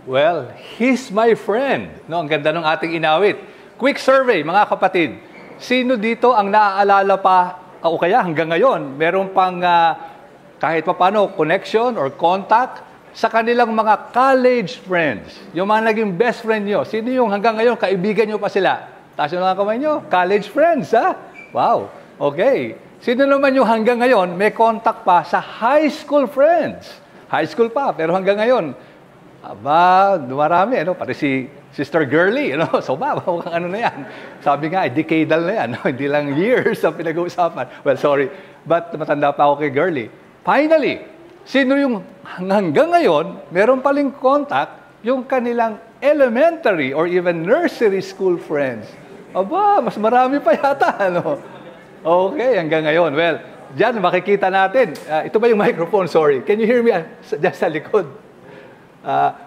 Well, he's my friend. No, ang ganda ng ating inawit. Quick survey, mga kapatid. Sino dito ang naaalala pa, o kaya hanggang ngayon, meron pang kahit paano connection or contact sa kanilang mga college friends? Yung mga naging best friend nyo. Sino yung hanggang ngayon, kaibigan nyo pa sila? Taas yung mga kamay nyo. College friends, ha? Wow. Okay. Sino naman yung hanggang ngayon, may contact pa sa high school friends? High school pa, pero hanggang ngayon, aba, marami, pati si Sister Girly, so ano na yan. Sabi nga, decadal na yan, hindi lang years ang pinag-uusapan. Well, sorry, but matanda pa ako kay Girly. Finally, sino yung hanggang ngayon, meron paling contact, yung kanilang elementary or even nursery school friends. Aba, mas marami pa yata, Okay, hanggang ngayon. Well, dyan makikita natin. Ito ba yung microphone? Sorry. Can you hear me dyan sa likod?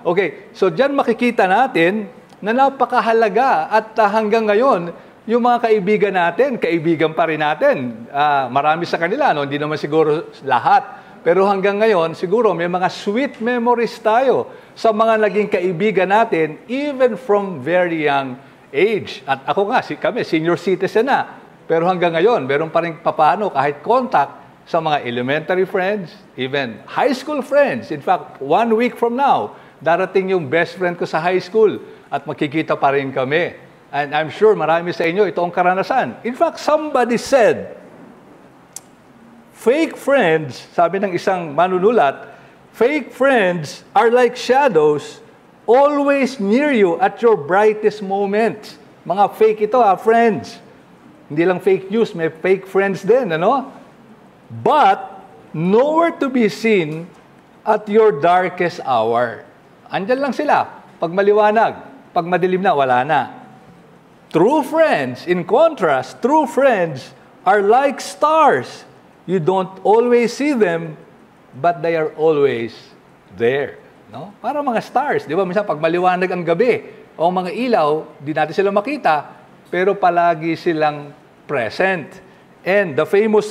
Okay, so dyan makikita natin na napakahalaga at hanggang ngayon, yung mga kaibigan natin, kaibigan pa rin natin. Marami sa kanila, hindi naman siguro lahat. Pero hanggang ngayon, siguro may mga sweet memories tayo sa mga naging kaibigan natin, even from very young age. At ako nga, kami, senior citizen na. Pero hanggang ngayon, meron pa rin papaano kahit contact sa mga elementary friends, even high school friends. In fact, 1 week from now, darating yung best friend ko sa high school at makikita pa rin kami. And I'm sure marami sa inyo ito ang karanasan. In fact, somebody said, fake friends, sabi ng isang manunulat, fake friends are like shadows always near you at your brightest moment. Mga fake ito, friends. Hindi lang fake news, may fake friends din, But nowhere to be seen at your darkest hour. Andyan lang sila. Pag maliwanag, pag madilim na, wala na. True friends, in contrast, true friends are like stars. You don't always see them, but they are always there. Para mga stars. Di ba? Minsan, pag maliwanag ang gabi, o mga ilaw, di natin sila makita, pero palagi silang present. And the famous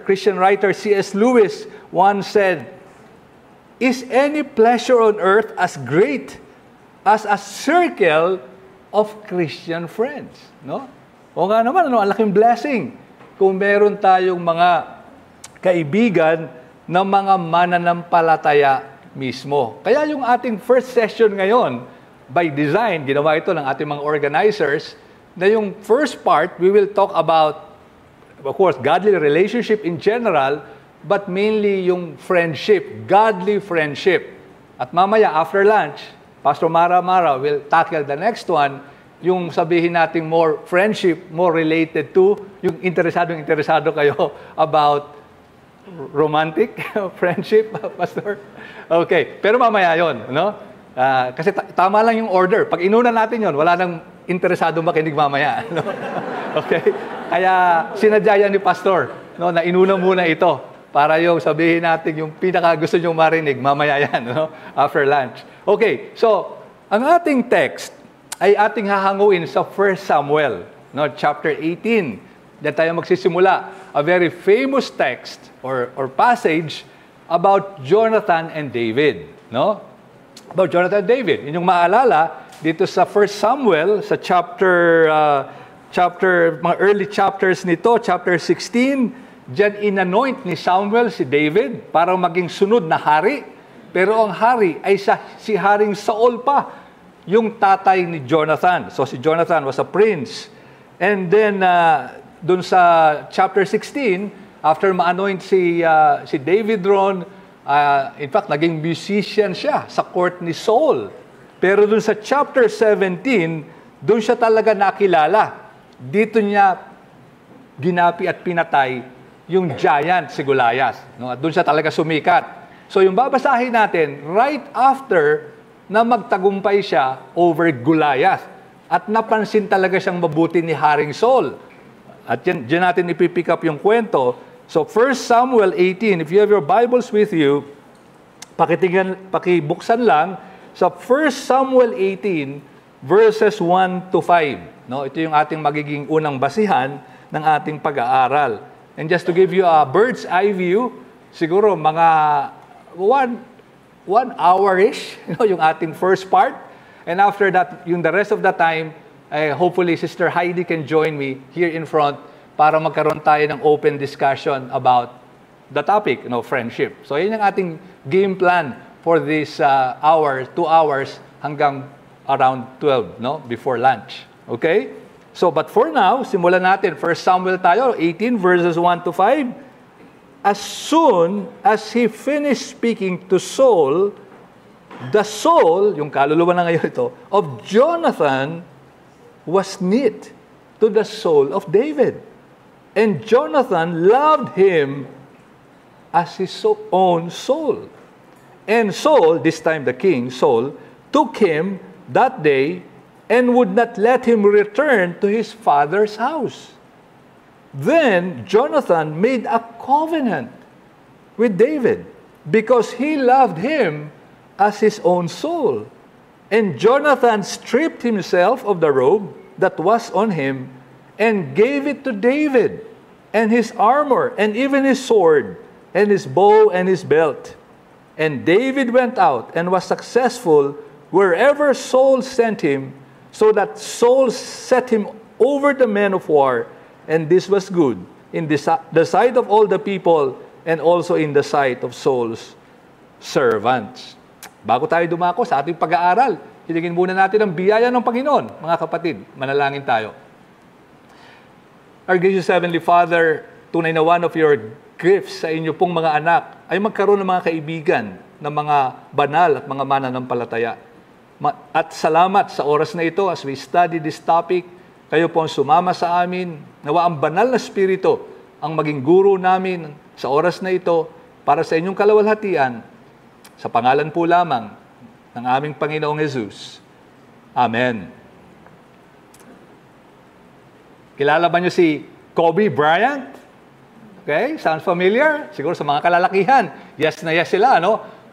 Christian writer C.S. Lewis once said, "Is any pleasure on earth as great as a circle of Christian friends?" O nga naman, ang laking blessing kung meron tayong mga kaibigan na mga mananampalataya mismo. Kaya yung ating first session ngayon, by design, ginawa ito ng ating mga organizers, na yung first part, we will talk about, of course, godly relationship in general, but mainly yung friendship, godly friendship. At mamaya, after lunch, Pastor Mara will tackle the next one, yung sabihin natin more friendship, more related to, yung interesado kayo about romantic friendship, Pastor? Okay, pero mamaya yon, kasi tama lang yung order. Pag inuna natin yon, wala nang interesado makinig mamaya. Okay? Kaya sinadya yan ni Pastor, na inuna muna ito para yung sabihin natin yung pinaka gusto nyo marinig, mamaya yan, after lunch. Okay, so ang ating text ay ating hahanguin sa 1 Samuel, chapter 18. Diyan tayo magsisimula. A very famous text or passage about Jonathan and David. About Jonathan and David. Yun yung maalala dito sa 1 Samuel, sa mga early chapters nito, chapter 16, diyan inanoint ni Samuel si David para maging sunod na hari. Pero ang hari ay si Haring Saul pa, yung tatay ni Jonathan. So si Jonathan was a prince. And then, dun sa chapter 16, after ma-anoint si David ron, in fact, naging musician siya sa court ni Saul. Pero dun sa chapter 17, dun siya talaga nakilala. Dito niya ginapi at pinatay yung giant si Goliath. At dun siya talaga sumikat. So yung babasahin natin, right after na magtagumpay siya over Goliath. At napansin talaga siyang mabuti ni Haring Saul. At dyan natin ipipick up yung kwento. So 1 Samuel 18, if you have your Bibles with you, pakibuksan lang sa 1 Samuel 18, verses 1 to 5. Ito yung ating magiging unang basihan ng ating pag-aaral. And just to give you a bird's eye view, siguro mga 1 hour-ish, yung ating first part. And after that, yung the rest of the time, hopefully Sister Heidi can join me here in front para magkaroon tayo ng open discussion about the topic, friendship. So, yun yung ating game plan for this 2 hours hanggang around 12, before lunch. Okay? So, but for now, simulan natin. 1 Samuel tayo, 18 verses 1 to 5. As soon as he finished speaking to Saul, the soul, yung kaluluwa na ngayon ito, of Jonathan was knit to the soul of David. And Jonathan loved him as his own soul. And Saul, this time the king, Saul, took him that day and would not let him return to his father's house. Then Jonathan made a covenant with David because he loved him as his own soul. And Jonathan stripped himself of the robe that was on him and gave it to David, and his armor, and even his sword, and his bow, and his belt. And David went out and was successful wherever Saul sent him, so that Saul set him over the men of war, and this was good in the sight of all the people, and also in the sight of Saul's servants. Bago tayo dumako sa ating pag-aaral, hilingin muna natin ang biyaya ng Panginoon. Mga kapatid, manalangin tayo. Our gracious Heavenly Father, tunay na one of your gifts sa inyo pong mga anak ay magkaroon ng mga kaibigan, ng mga banal at mga mananampalataya. At salamat sa oras na ito as we study this topic, kayo po ang sumama sa amin, nawa ang banal na Espiritu ang maging guro namin sa oras na ito para sa inyong kalawalhatian, sa pangalan po lamang ng aming Panginoong Jesus. Amen. Kilala ba niyo si Kobe Bryant? Okay, sounds familiar? Siguro sa mga kalalakihan. Yes na yes sila,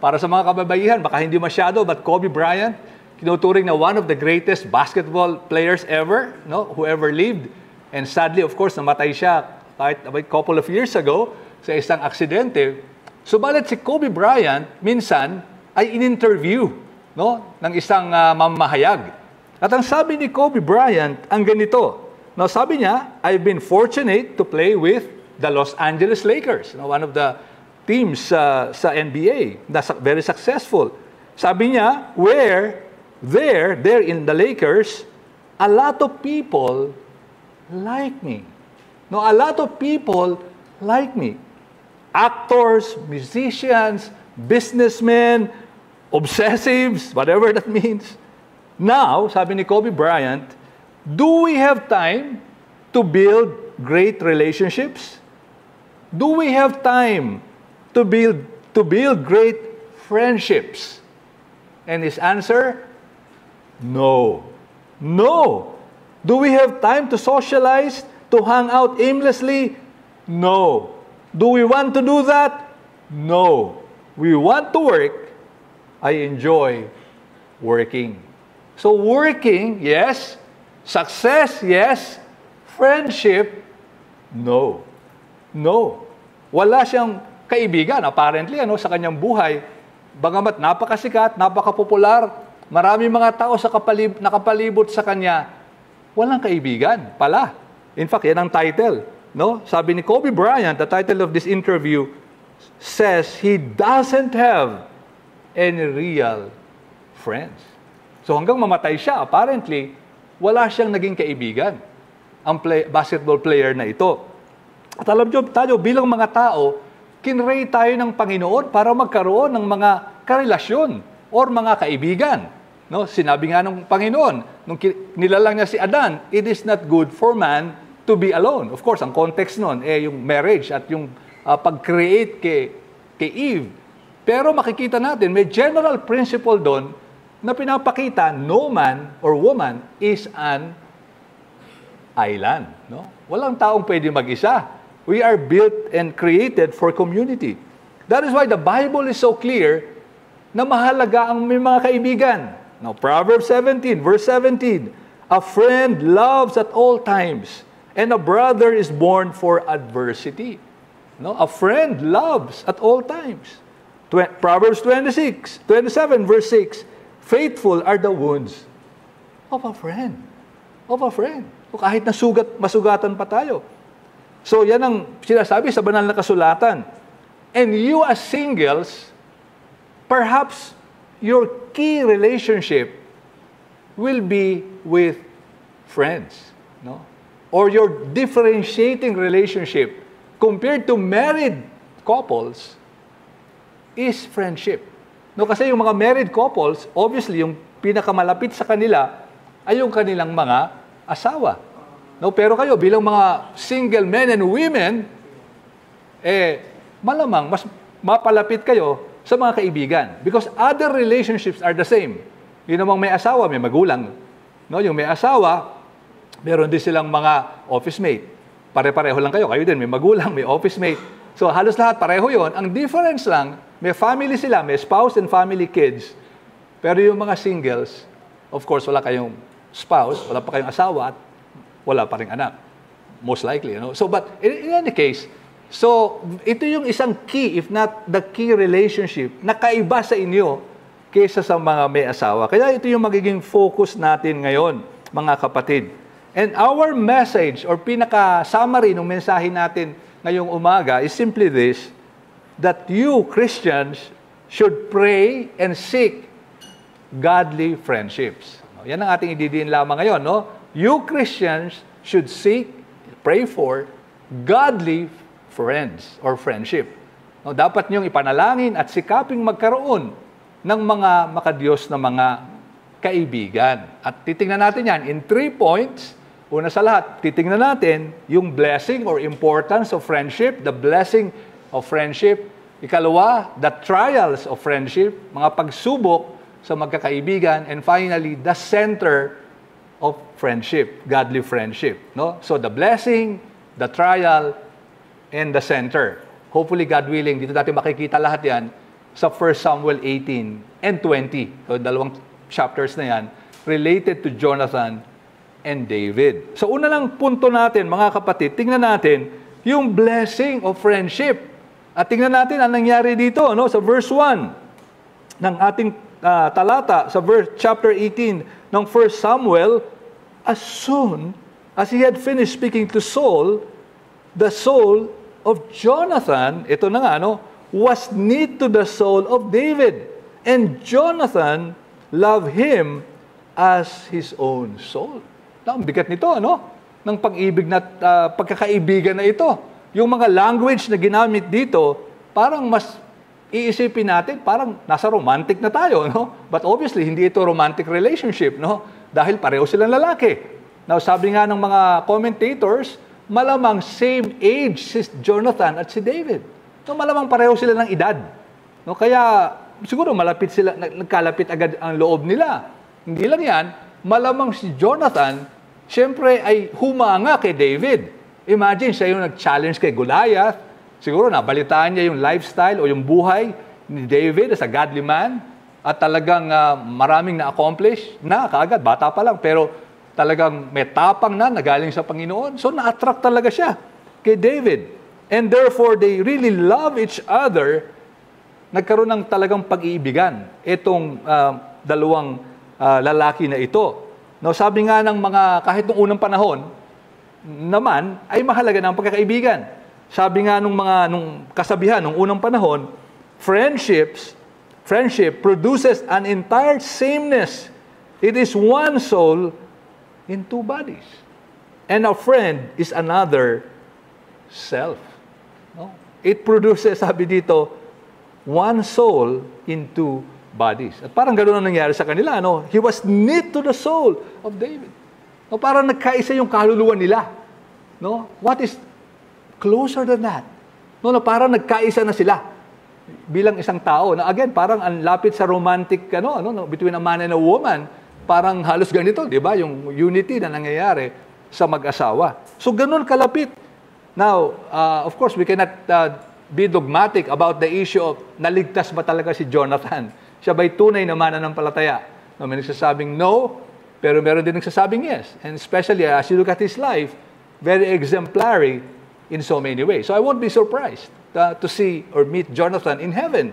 Para sa mga kababaihan, baka hindi masyado, but Kobe Bryant, tinuturing na one of the greatest basketball players ever, who ever lived. And sadly, of course, namatay siya kahit a couple of years ago sa isang aksidente. Subalit si Kobe Bryant, minsan, ay in-interview ng isang mamahayag. At ang sabi ni Kobe Bryant, ang ganito. Sabi niya, I've been fortunate to play with the Los Angeles Lakers, one of the teams sa NBA, that's very successful. Sabi niya, where there in the Lakers, a lot of people like me. A lot of people like me. Actors, musicians, businessmen, obsessives, whatever that means. Now, sabi ni Kobe Bryant, do we have time to build great relationships? Do we have time to build great friendships? And his answer, no. No. Do we have time to socialize, to hang out aimlessly? No. Do we want to do that? No. We want to work. I enjoy working. So working, yes. Success, yes. Friendship, no. No. Wala siyang kaibigan, apparently, sa kanyang buhay. Bagamat napakasikat, napakapopular, maraming mga tao nakapalibot sa kanya, walang kaibigan pala. In fact, yan ang title. Sabi ni Kobe Bryant, the title of this interview says he doesn't have any real friends. So hanggang mamatay siya, apparently, wala siyang naging kaibigan, ang basketball player na ito. At alam nyo, tayo bilang mga tao, kinray tayo ng Panginoon para magkaroon ng mga karelasyon or mga kaibigan. Sinabi nga ng Panginoon, nung nilalang niya si Adan, it is not good for man to be alone. Of course, ang context nun, yung marriage at yung pag-create kay Eve. Pero makikita natin, may general principle doon na pinapakita, no man or woman is an island. Walang taong pwede mag-isa. We are built and created for community. That is why the Bible is so clear na mahalaga ang may mga kaibigan. Now, Proverbs 17, verse 17, a friend loves at all times, and a brother is born for adversity. A friend loves at all times. Proverbs 27, verse 6, faithful are the wounds of a friend. Of a friend. O kahit masugatan pa tayo. So yan ang sinasabi sa banal na kasulatan. And you as singles, perhaps your key relationship will be with friends. No? Or your differentiating relationship compared to married couples is friendship. No, kasi yung mga married couples, obviously, yung pinakamalapit sa kanila ay yung kanilang mga asawa. No, pero kayo, bilang mga single men and women, malamang mas mapalapit kayo sa mga kaibigan. Because other relationships are the same. Yung namang may asawa, may magulang. No, yung may asawa, meron din silang mga office mate. Pare-pareho lang kayo. Kayo din, may magulang, may office mate. So halos lahat pareho yon. Ang difference lang, may family sila, may spouse and family kids. Pero yung mga singles, of course, wala kayong spouse, wala pa kayong asawa, at wala pa ring anak. Most likely, you know. So, but in any case, so ito yung isang key, if not the key relationship, na kaiba sa inyo kaysa sa mga may asawa. Kaya ito yung magiging focus natin ngayon, mga kapatid. And our message, or pinaka-summary ng mensahe natin ngayong umaga is simply this, that you, Christians, should pray and seek godly friendships. Yan ang ating ididiin lamang ngayon, no? You, Christians, should seek, pray for, godly friends or friendship. No, dapat niyong ipanalangin at sikaping magkaroon ng mga makadiyos na mga kaibigan. At titingnan natin yan in 3 points. Una sa lahat, titingnan natin yung blessing or importance of friendship, the blessing of friendship. Ikalawa, the trials of friendship, mga pagsubok sa magkakaibigan. And finally, the center of friendship, godly friendship. No? So the blessing, the trial, and the center. Hopefully, God willing, dito natin makikita lahat yan sa 1 Samuel 18 and 20. So dalawang chapters na yan related to Jonathan and David. So una lang punto natin, mga kapatid, tingnan natin yung blessing of friendship. At tingnan natin ang nangyari dito, no? Sa verse 1 ng ating talata, sa chapter 18 ng 1 Samuel, as soon as he had finished speaking to Saul, the soul of Jonathan, ito na nga, no, was knit to the soul of David. And Jonathan loved him as his own soul. Ang bigat nito, ano? Ng pag-ibig na pagkakaibigan na ito. Yung mga language na ginamit dito, parang mas iisipin natin, parang nasa romantic na tayo, no? But obviously, hindi ito romantic relationship, no? Dahil pareho silang lalaki. Now, sabi nga ng mga commentators, malamang same age si Jonathan at si David. No, malamang pareho sila ng edad. No, kaya siguro malapit sila, nagkalapit agad ang loob nila. Hindi lang yan, malamang si Jonathan, siyempre ay humanga kay David. Imagine, siya yung nag-challenge kay Goliath. Siguro nabalitaan niya yung lifestyle o yung buhay ni David as a godly man. At talagang maraming na-accomplish na kaagad, bata pa lang. Pero talagang may tapang na nagaling sa Panginoon. So na-attract talaga siya kay David. And therefore, they really love each other. Nagkaroon ng talagang pag-iibigan itong dalawang lalaki na ito. No, sabi nga ng mga, kahit nung unang panahon, naman, ay mahalaga ng pagkakaibigan. Sabi nga nung kasabihan, nung unang panahon, friendship produces an entire sameness. It is one soul in two bodies. And a friend is another self. No? It produces, sabi dito, one soul in two bodies. At parang ganoon ang nangyari sa kanila, no? He was knit to the soul of David. No, parang nagkaisa yung kaluluwa nila. No? What is closer than that? No, parang nagkaisa na sila bilang isang tao. Na again, parang ang lapit sa romantic between a man and a woman. Parang halos ganito, di ba? Yung unity na nangyayari sa mag-asawa. So ganun kalapit. Now, of course, we cannot be dogmatic about the issue of naligtas ba talaga si Jonathan? Siya ba'y tunay na mananampalataya? No, may nagsasabing no, pero meron din nagsasabing yes. And especially as you look at his life, very exemplary in so many ways. So I won't be surprised to see or meet Jonathan in heaven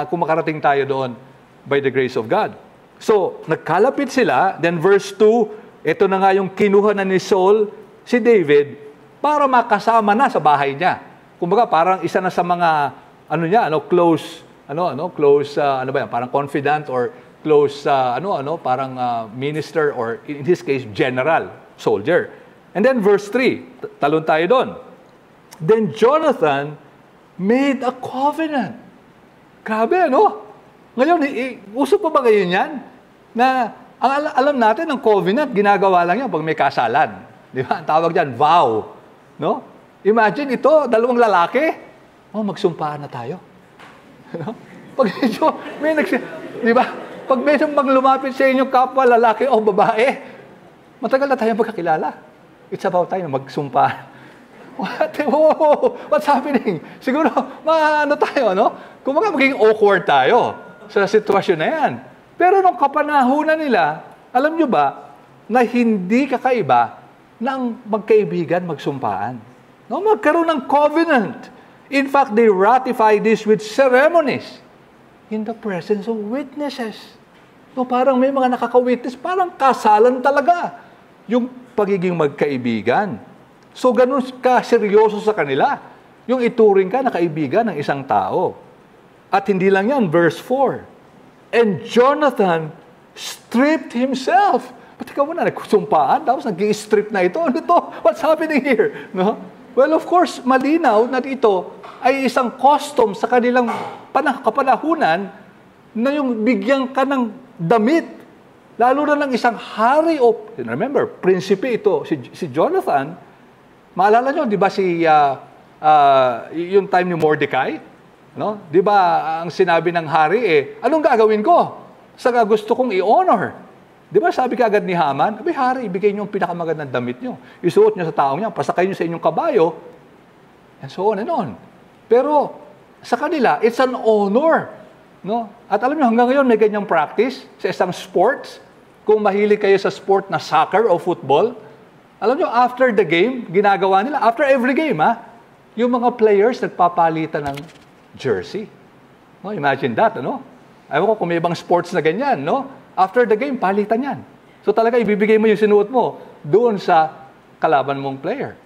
kung makarating tayo doon by the grace of God. So, nagkalapit sila, then verse 2, ito na nga yung kinuha na ni Saul, si David, para makasama na sa bahay niya. Kumbaga, parang isa na sa mga, close, parang confidant or close, parang minister or in his case, general, soldier. And then verse 3, talon tayo doon. Then Jonathan made a covenant. Grabe, Ngayon, uso pa ba ngayon yan? Na, alam natin, ang covenant, ginagawa lang yan pag may kasalan. Di ba? Ang tawag dyan, vow. No? Imagine ito, dalawang lalaki. Magsumpaan na tayo. Pag medyo, di ba? Pag medyo lumapit sa inyong kapwa, lalaki o babae, matagal na tayong magkakilala. It's about time na magsumpaan. What's happening? Siguro, tayo, Kung maging awkward tayo sa sitwasyon na yan. Pero nung kapanahunan nila, alam nyo ba, na hindi kakaiba ng magkaibigan magsumpaan. Magkaroon ng covenant. In fact, they ratify this with ceremonies in the presence of witnesses. Parang may mga nakaka-witness, parang kasalan talaga yung pagiging magkaibigan. So, ganun ka seryoso sa kanila. Yung ituring ka na kaibigan ng isang tao. At hindi lang yan, verse 4. And Jonathan stripped himself. Pati ka muna, nagsumpaan, tapos nag-i-strip na ito. Ano to? What's happening here? Well, of course, malinaw na ito ay isang custom sa kanilang kapanahunan na yung bigyan ka ng damit. Lalo na ng isang hari o, remember, prinsipe ito, si Jonathan. Maalala nyo, di ba yung time ni Mordecai? Di ba ang sinabi ng hari anong gagawin ko? Saka gusto kong i-honor. Di ba sabi kaagad ni Haman, hari, ibigay niyo yung pinakamagandang damit niyo. Isuot niyo sa taong niya, pasakay niyo sa inyong kabayo, and so on and on. Pero sa kanila, it's an honor. At alam niyo, hanggang ngayon may ganyang practice sa isang sports. Kung mahilig kayo sa sport na soccer o football, alam niyo, after the game, ginagawa nila, after every game, yung mga players nagpapalitan ng jersey. Imagine that, Ayaw ko kung may ibang sports na ganyan, After the game, palitan yan. So talaga, ibibigay mo yung sinuot mo doon sa kalaban mong player.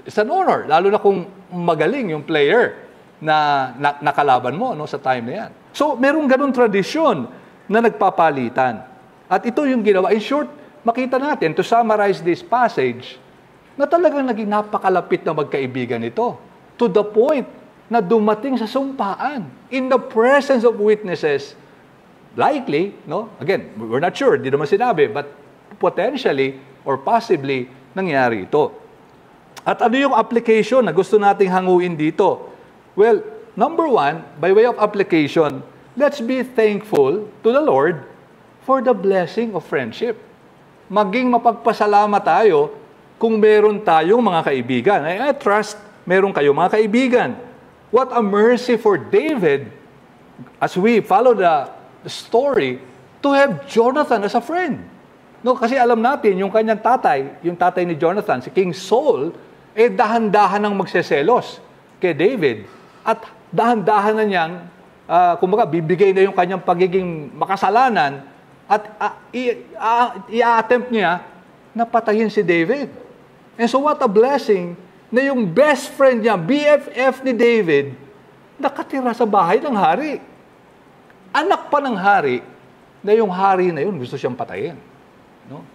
It's an honor, lalo na kung magaling yung player na nakalaban mo sa time na yan. So, merong ganun tradisyon na nagpapalitan. At ito yung ginawa. In short, makita natin, to summarize this passage, na talagang naging napakalapit na magkaibigan ito. To the point na dumating sa sumpaan in the presence of witnesses. Likely, again, we're not sure, di naman sinabi, but potentially or possibly nangyari ito. At ano yung application na gusto nating hanguin dito? Well, number one, by way of application, let's be thankful to the Lord for the blessing of friendship. Maging mapagpasalamat tayo kung meron tayong mga kaibigan. I trust meron kayong mga kaibigan. What a mercy for David, as we follow the story, to have Jonathan as a friend. Kasi alam natin, yung kanyang tatay, yung tatay ni Jonathan, si King Saul, dahan-dahan ng magseselos kay David. At dahan-dahan na niyang, kumbaga, bibigay na yung kanyang pagiging makasalanan at i-attempt niya na patayin si David. And so what a blessing na yung best friend niya, BFF ni David, nakatira sa bahay ng hari. Anak pa ng hari, na yung hari na yun gusto siyang patayin.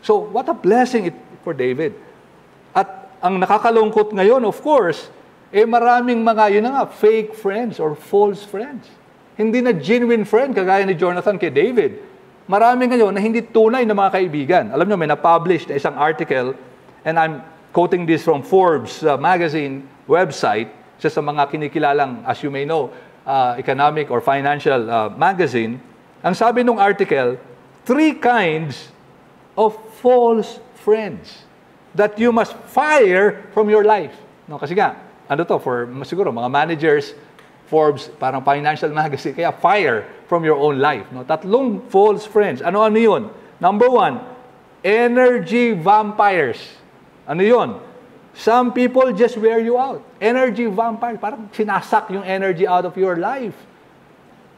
So, what a blessing for David. At ang nakakalungkot ngayon, of course, maraming mga, fake friends or false friends. Hindi na genuine friend, kagaya ni Jonathan kay David. Maraming ngayon na hindi tunay na mga kaibigan. Alam nyo, may na-publish na isang article, and I'm quoting this from Forbes magazine website, isa sa mga kinikilalang, as you may know, economic or financial magazine. Ang sabi ng article, 3 kinds of false friends that you must fire from your life. Kasi nga, for siguro mga managers, Forbes, parang financial magazine, kaya fire from your own life. 3 false friends. Ano yun? Number 1, energy vampires. Ano yun? Some people just wear you out. Energy vampire. Parang sinasak yung energy out of your life.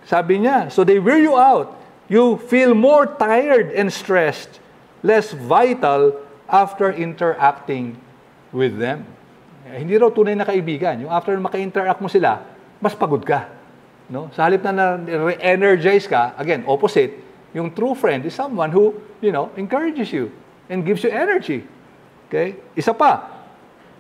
Sabi niya, so they wear you out. You feel more tired and stressed, less vital after interacting with them. Hindi raw tunay na kaibigan. Yung after maka-interact mo sila, mas pagod ka. No? Sa halip na re-energize ka, again, opposite, yung true friend is someone who, encourages you and gives you energy. Okay? Isa pa,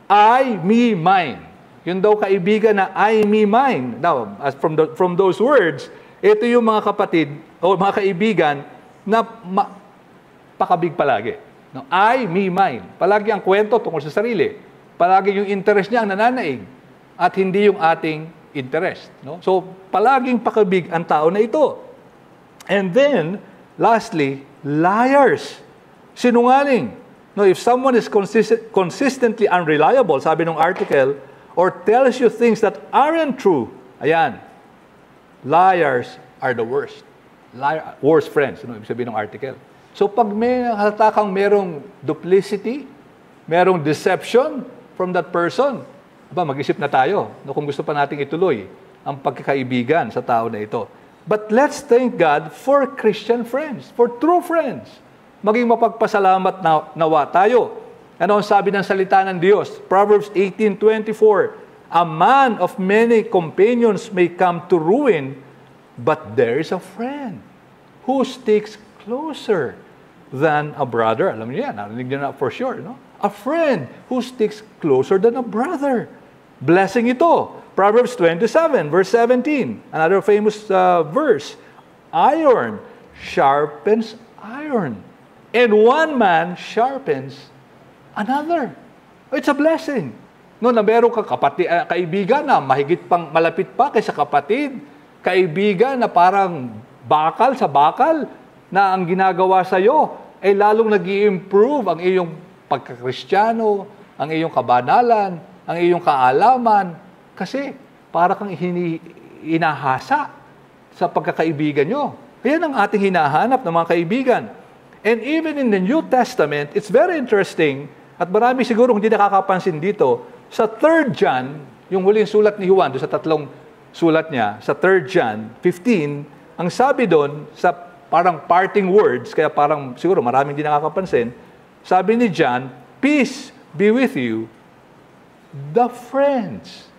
I, me, mine. Yun daw kaibigan na I, me, mine. Now, as from those words, ito yung mga kapatid o mga kaibigan na pakabig palagi. No? I, me, mine. Palagi ang kwento tungkol sa sarili. Palagi yung interest niya ang nananaig at hindi yung ating interest. No? So, palaging pakabig ang tao na ito. And then, lastly, liars. Sinungaling. No, if someone is consistently unreliable, sabi ng article, or tells you things that aren't true, ayan, liars are the worst. Worst friends, ibig sabihin ng article. So pag may halata kang merong duplicity, merong deception from that person, mag-isip na tayo kung gusto pa nating ituloy ang pagkakaibigan sa tao na ito. But let's thank God for Christian friends, for true friends. Maging mapagpasalamat nawa tayo. Ano ang sabi ng salita ng Diyos? Proverbs 18:24, a man of many companions may come to ruin, but there is a friend who sticks closer than a brother. Alam niyo yan, narinig niyo na for sure, no? A friend who sticks closer than a brother. Blessing ito. Proverbs 27, verse 17, another famous verse. Iron sharpens iron, and one man sharpens another. It's a blessing. No, na meron ka kaibigan na mahigit pang malapit pa kaysa kapatid. Kaibigan na parang bakal sa bakal na ang ginagawa sa iyo ay lalong nag-i-improve ang iyong pagkakristyano, ang iyong kabanalan, ang iyong kaalaman. Kasi para kang inahasa sa pagkakaibigan nyo. Yan ang ating hinahanap ng mga kaibigan. And even in the New Testament, it's very interesting, at marami siguro hindi nakakapansin dito, sa 3 John, yung huling sulat ni Juan, doon sa tatlong sulat niya, sa 3 John 15, ang sabi doon, sa parang parting words, kaya parang siguro maraming hindi nakakapansin, sabi ni John, peace be with you, the friends.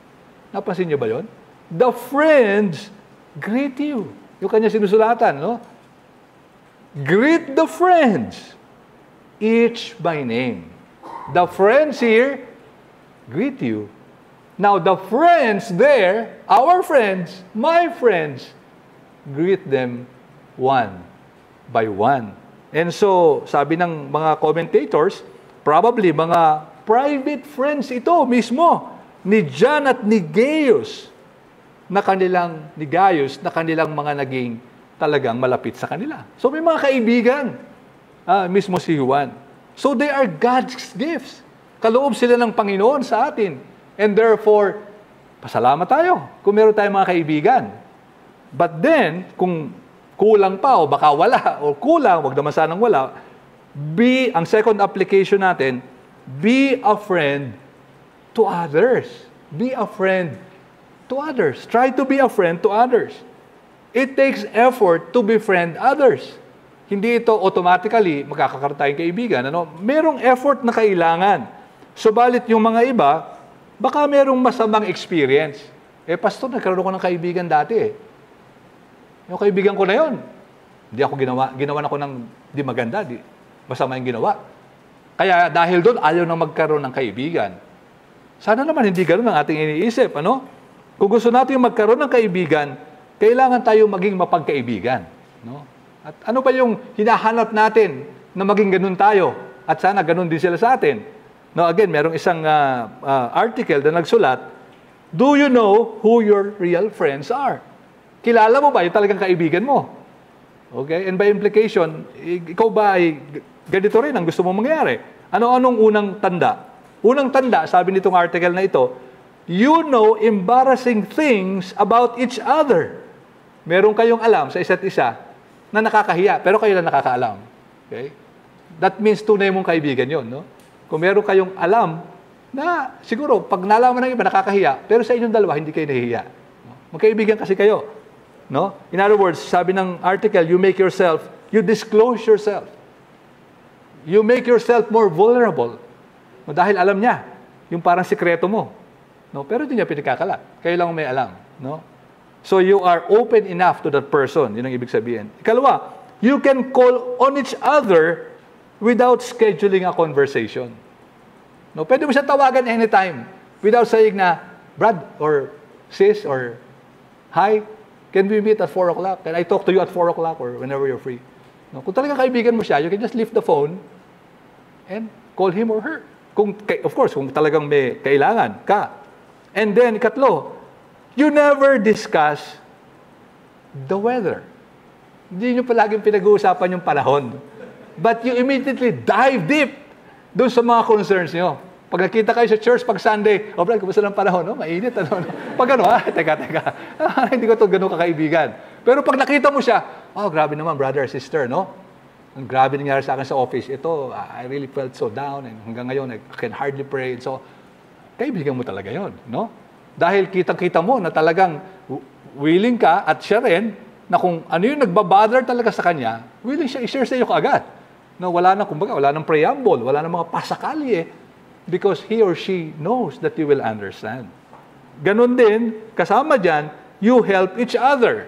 Napansin niyo ba yun? The friends greet you. Yung kanya sinusulatan, no? Greet the friends, each by name. The friends here greet you. Now, the friends there, our friends, my friends, greet them one by one. And so, sabi ng mga commentators, probably mga private friends ito mismo ni John at ni Gaius na kanilang mga naging talagang malapit sa kanila. So may mga kaibigan, mismo si Juan. So they are God's gifts. Kaloob sila ng Panginoon sa atin. And therefore, pasalamat tayo kung meron tayong mga kaibigan. But then, kung kulang pa o baka wala, o kulang, wag naman sanang wala, ang second application natin, be a friend to others. Be a friend to others. Try to be a friend to others. It takes effort to befriend others. Hindi ito automatically magkakaroon tayong kaibigan. Merong effort na kailangan. Subalit yung mga iba, baka merong masamang experience. Pastor, nagkaroon ko ng kaibigan dati. Yung kaibigan ko na yon, hindi ako ginawa na ko ng di maganda, masama yung ginawa. Kaya dahil doon, ayaw nang magkaroon ng kaibigan. Sana naman hindi ganoon ang ating iniisip. Kung gusto natin magkaroon ng kaibigan, kailangan tayo maging mapagkaibigan. No? At ano ba yung hinahanap natin na maging ganun tayo? At sana ganun din sila sa atin. No, again, merong isang article na nagsulat, do you know who your real friends are? Kilala mo ba yung talagang kaibigan mo? Okay? And by implication, ikaw ba ay ganito rin ang gusto mong mangyari? Anong unang tanda? Unang tanda, sabi nitong article na ito, you know embarrassing things about each other. Meron kayong alam sa isa't isa na nakakahiya, pero kayo lang nakakaalam. Okay? That means tunay mong kaibigan yon, no? Kung meron kayong alam na siguro pag nalaman ng iba nakakahiya, pero sa inyong dalawa hindi kayo nahihiya. Magkaibigan kasi kayo. No? In other words, sabi ng article, you disclose yourself. You make yourself more vulnerable. No, dahil alam niya, yung parang sikreto mo. No? Pero hindi niya pinagkakalat. Kayo lang may alam. No? So you are open enough to that person. Yun ang ibig sabihin. Ikalawa, you can call on each other without scheduling a conversation. No? Pwede mo siya tawagan anytime without saying na, Brad, or sis, or hi, can we meet at 4 o'clock? Can I talk to you at 4 o'clock or whenever you're free? No? Kung talagang kaibigan mo siya, you can just lift the phone and call him or her. Of course, kung talagang may kailangan ka. And then, ikatlo, you never discuss the weather. Hindi nyo palaging pinag-uusapan yung panahon. But you immediately dive deep doon sa mga concerns nyo. Pag nakita kayo sa church pag Sunday, Brad, kumusta ng panahon? No? Mainit. Ano? Pag teka. Hindi ko ito ganun kakaibigan. Pero pag nakita mo siya, grabe naman, brother, sister, no? Ang grabe nangyari sa akin sa office. Ito, I really felt so down. And hanggang ngayon, I can hardly pray. So, kaibigan mo talaga yon, no? Dahil kitang-kita mo na talagang willing ka at siya rin na kung ano yung nagbabother talaga sa kanya, willing siya i-share sa iyo kaagad. No, wala nang preamble, wala nang mga pasakali because he or she knows that you will understand. Ganon din, kasama dyan, you help each other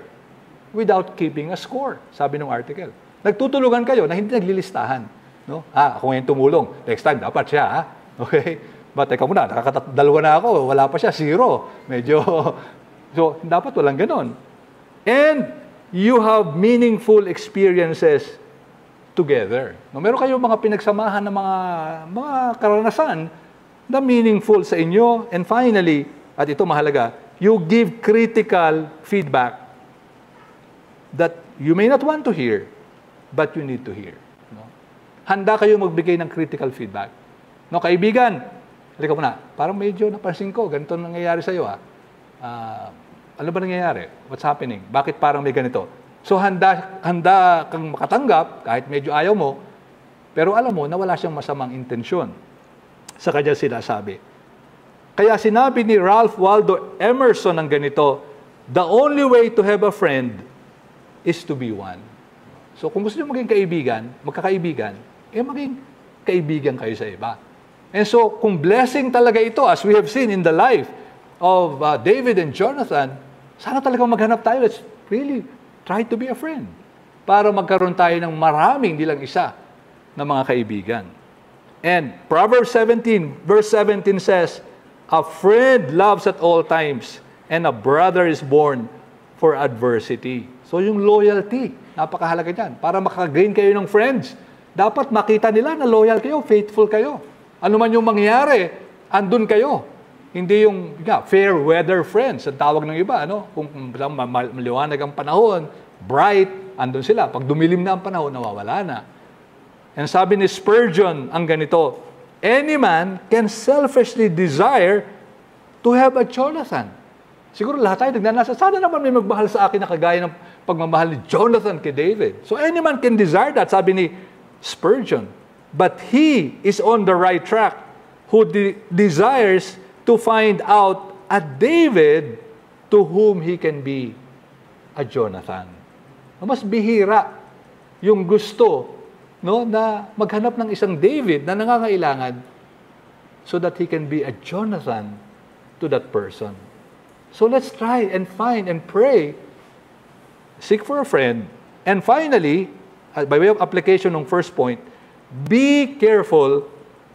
without keeping a score, sabi ng article. Nagtutulungan kayo na hindi naglilistahan. No? Ako ngayon tumulong. Next time, dapat siya. Okay? But teka muna, dalawa na ako. Wala pa siya, 0. Medyo, so, dapat walang ganon. And you have meaningful experiences together. No, meron kayong mga pinagsamahan ng mga karanasan na meaningful sa inyo. And finally, at ito mahalaga, you give critical feedback that you may not want to hear, but you need to hear. No? Handa kayo magbigay ng critical feedback. No, kaibigan, halika muna, parang medyo napansin ko, ganito nangyayari sa'yo. Ano ba nangyayari? What's happening? Bakit parang may ganito? So handa kang makatanggap, kahit medyo ayaw mo, pero alam mo na wala siyang masamang intensyon sa kanya sinasabi. Kaya sinabi ni Ralph Waldo Emerson ng ganito, the only way to have a friend is to be one. So kung gusto niyo maging magkakaibigan, maging kaibigan kayo sa iba. And so kung blessing talaga ito, as we have seen in the life of David and Jonathan, sana talagang maghanap tayo. Let's really try to be a friend para magkaroon tayo ng maraming, hindi lang isa, na mga kaibigan. And Proverbs 17, verse 17 says, a friend loves at all times, and a brother is born for adversity. So yung loyalty, napakahalaga dyan. Para makagain kayo ng friends, dapat makita nila na loyal kayo, faithful kayo. Ano man yung mangyari, andun kayo. Hindi yung fair weather friends, ang tawag ng iba. Ano? Kung maliwanag ang panahon, bright, andun sila. Pag dumilim na ang panahon, nawawala na. And sabi ni Spurgeon, ang ganito, any man can selfishly desire to have a Jonathan. Siguro lahat tayo nagnanasa, sana naman may magmahal sa akin na kagaya ng pagmamahal ni Jonathan kay David. So any man can desire that, sabi ni Spurgeon. But he is on the right track who desires to find out a David to whom he can be a Jonathan. Mas bihira yung gusto, no, na maghanap ng isang David na nangangailangan so that he can be a Jonathan to that person. So let's try and find and pray, seek for a friend, and finally, by way of application ng first point, be careful,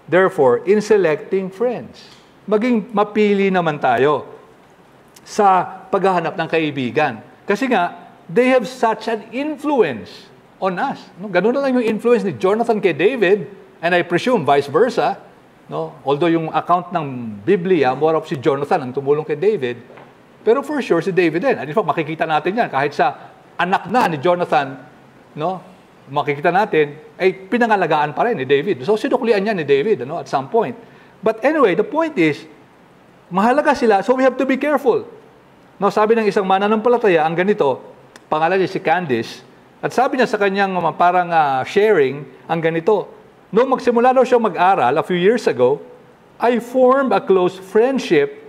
therefore, in selecting friends. Maging mapili naman tayo sa paghahanap ng kaibigan. Kasi nga, they have such an influence on us. No? Ganun na lang yung influence ni Jonathan kay David, and I presume vice versa. No? Although yung account ng Biblia, more of si Jonathan ang tumulong kay David, pero for sure si David din. At in fact, makikita natin yan kahit sa anak na ni Jonathan, no? Makikita natin, ay pinangalagaan pa rin ni David. So sinuklian niya ni David at some point. But anyway, the point is, mahalaga sila, so we have to be careful. No, sabi ng isang mananampalataya, ang ganito, pangalan niya si Candice, at sabi niya sa kanyang parang sharing, ang ganito, noong magsimula daw siya mag-aral a few years ago, I formed a close friendship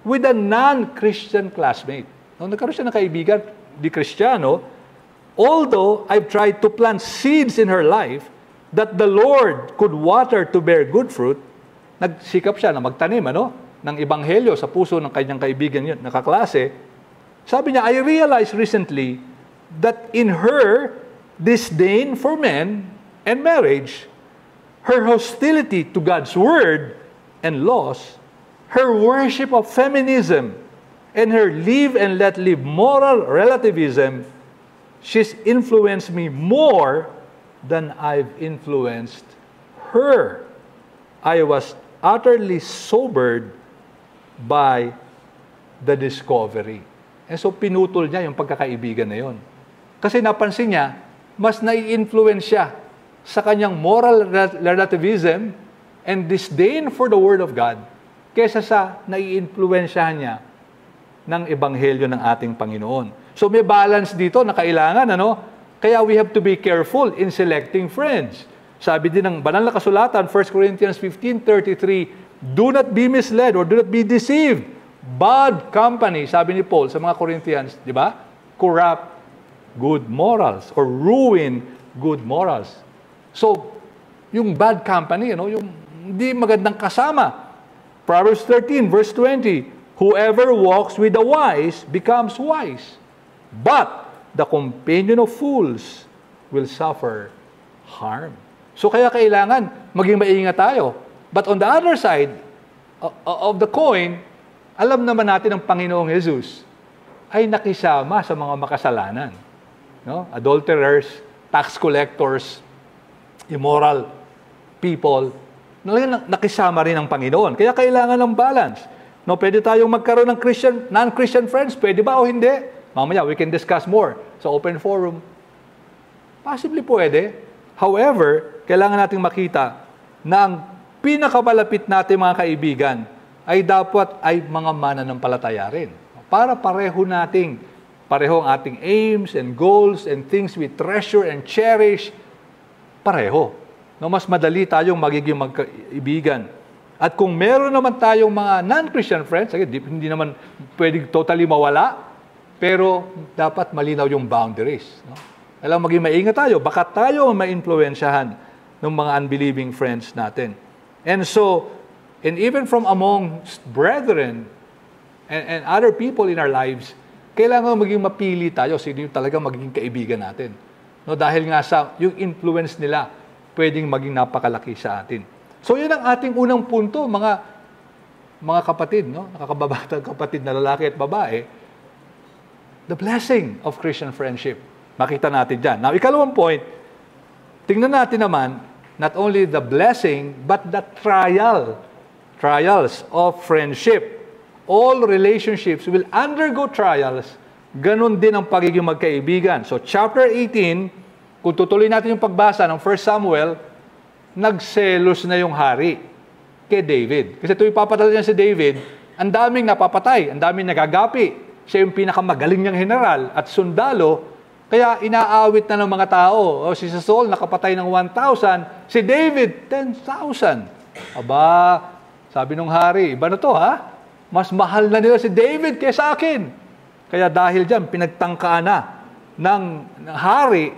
with a non-Christian classmate. No, nagkaroon siya ng kaibigan, di Kristiyano, although I've tried to plant seeds in her life that the Lord could water to bear good fruit, nagsikap siya na magtanim, ng ebanghelyo sa puso ng kanyang kaibigan yun, nakaklase. Sabi niya, I realized recently that in her disdain for men and marriage, her hostility to God's word and laws, her worship of feminism, and her live and let live moral relativism, she's influenced me more than I've influenced her. I was utterly sobered by the discovery. And so pinutol niya yung pagkakaibigan na yon. Kasi napansin niya, mas nai-influence siya sa kanyang moral relativism and disdain for the Word of God kaysa sa nai-influensyahan niya ng ebanghelyo ng ating Panginoon. So may balance dito na kailangan, Kaya we have to be careful in selecting friends. Sabi din ng banal na kasulatan, 1 Corinthians 15:33, do not be misled or do not be deceived. Bad company, sabi ni Paul sa mga Corinthians, di ba? Corrupt good morals or ruin good morals. So, yung bad company, yung hindi magandang kasama. Proverbs 13, verse 20, whoever walks with the wise becomes wise, but the companion of fools will suffer harm. So kaya kailangan maging maingat tayo. But on the other side of the coin, alam naman natin ang Panginoong Jesus ay nakisama sa mga makasalanan. Adulterers, tax collectors, immoral people, nakisama rin ang Panginoon. Kaya kailangan ng balance. Pwede tayong magkaroon ng non-Christian friends, pwede ba o hindi? Mamaya, we can discuss more sa open forum. Possibly pwede. However, kailangan nating makita na ang pinakamalapit natin mga kaibigan ay dapat ay mga mananampalataya rin. Para pareho ang ating aims and goals and things we treasure and cherish, pareho. Mas madali tayong magiging magkaibigan. At kung meron naman tayong mga non-Christian friends, hindi naman pwedeng totally mawala, pero dapat malinaw yung boundaries. Alam, maging maingat tayo, baka tayo ma-influensyahan ng mga unbelieving friends natin. And so, and even from amongst brethren and other people in our lives, kailangan maging mapili tayo sino yung talagang magiging kaibigan natin. Dahil nga sa yung influence nila, pwedeng maging napakalaki sa atin. So, yun ang ating unang punto, mga kapatid, nakakababatang kapatid na lalaki at babae, the blessing of Christian friendship. Makita natin dyan. Now, ikalawang point, tingnan natin naman, not only the blessing, but the trials of friendship. All relationships will undergo trials. Ganon din ang pagiging magkaibigan. So, chapter 18, kung tutuloy natin yung pagbasa ng 1 Samuel, nagselos na yung hari kay David. Kasi ito ipapadala niya si David, ang daming napapatay, ang daming nagagapi. Siya yung pinakamagaling niyang general at sundalo, kaya inaawit na ng mga tao. Si Saul nakapatay ng 1,000, si David 10,000. Aba, sabi nung hari, iba na to ha? Mas mahal na nila si David kaysa akin. Kaya dahil dyan, pinagtangkaan na ng hari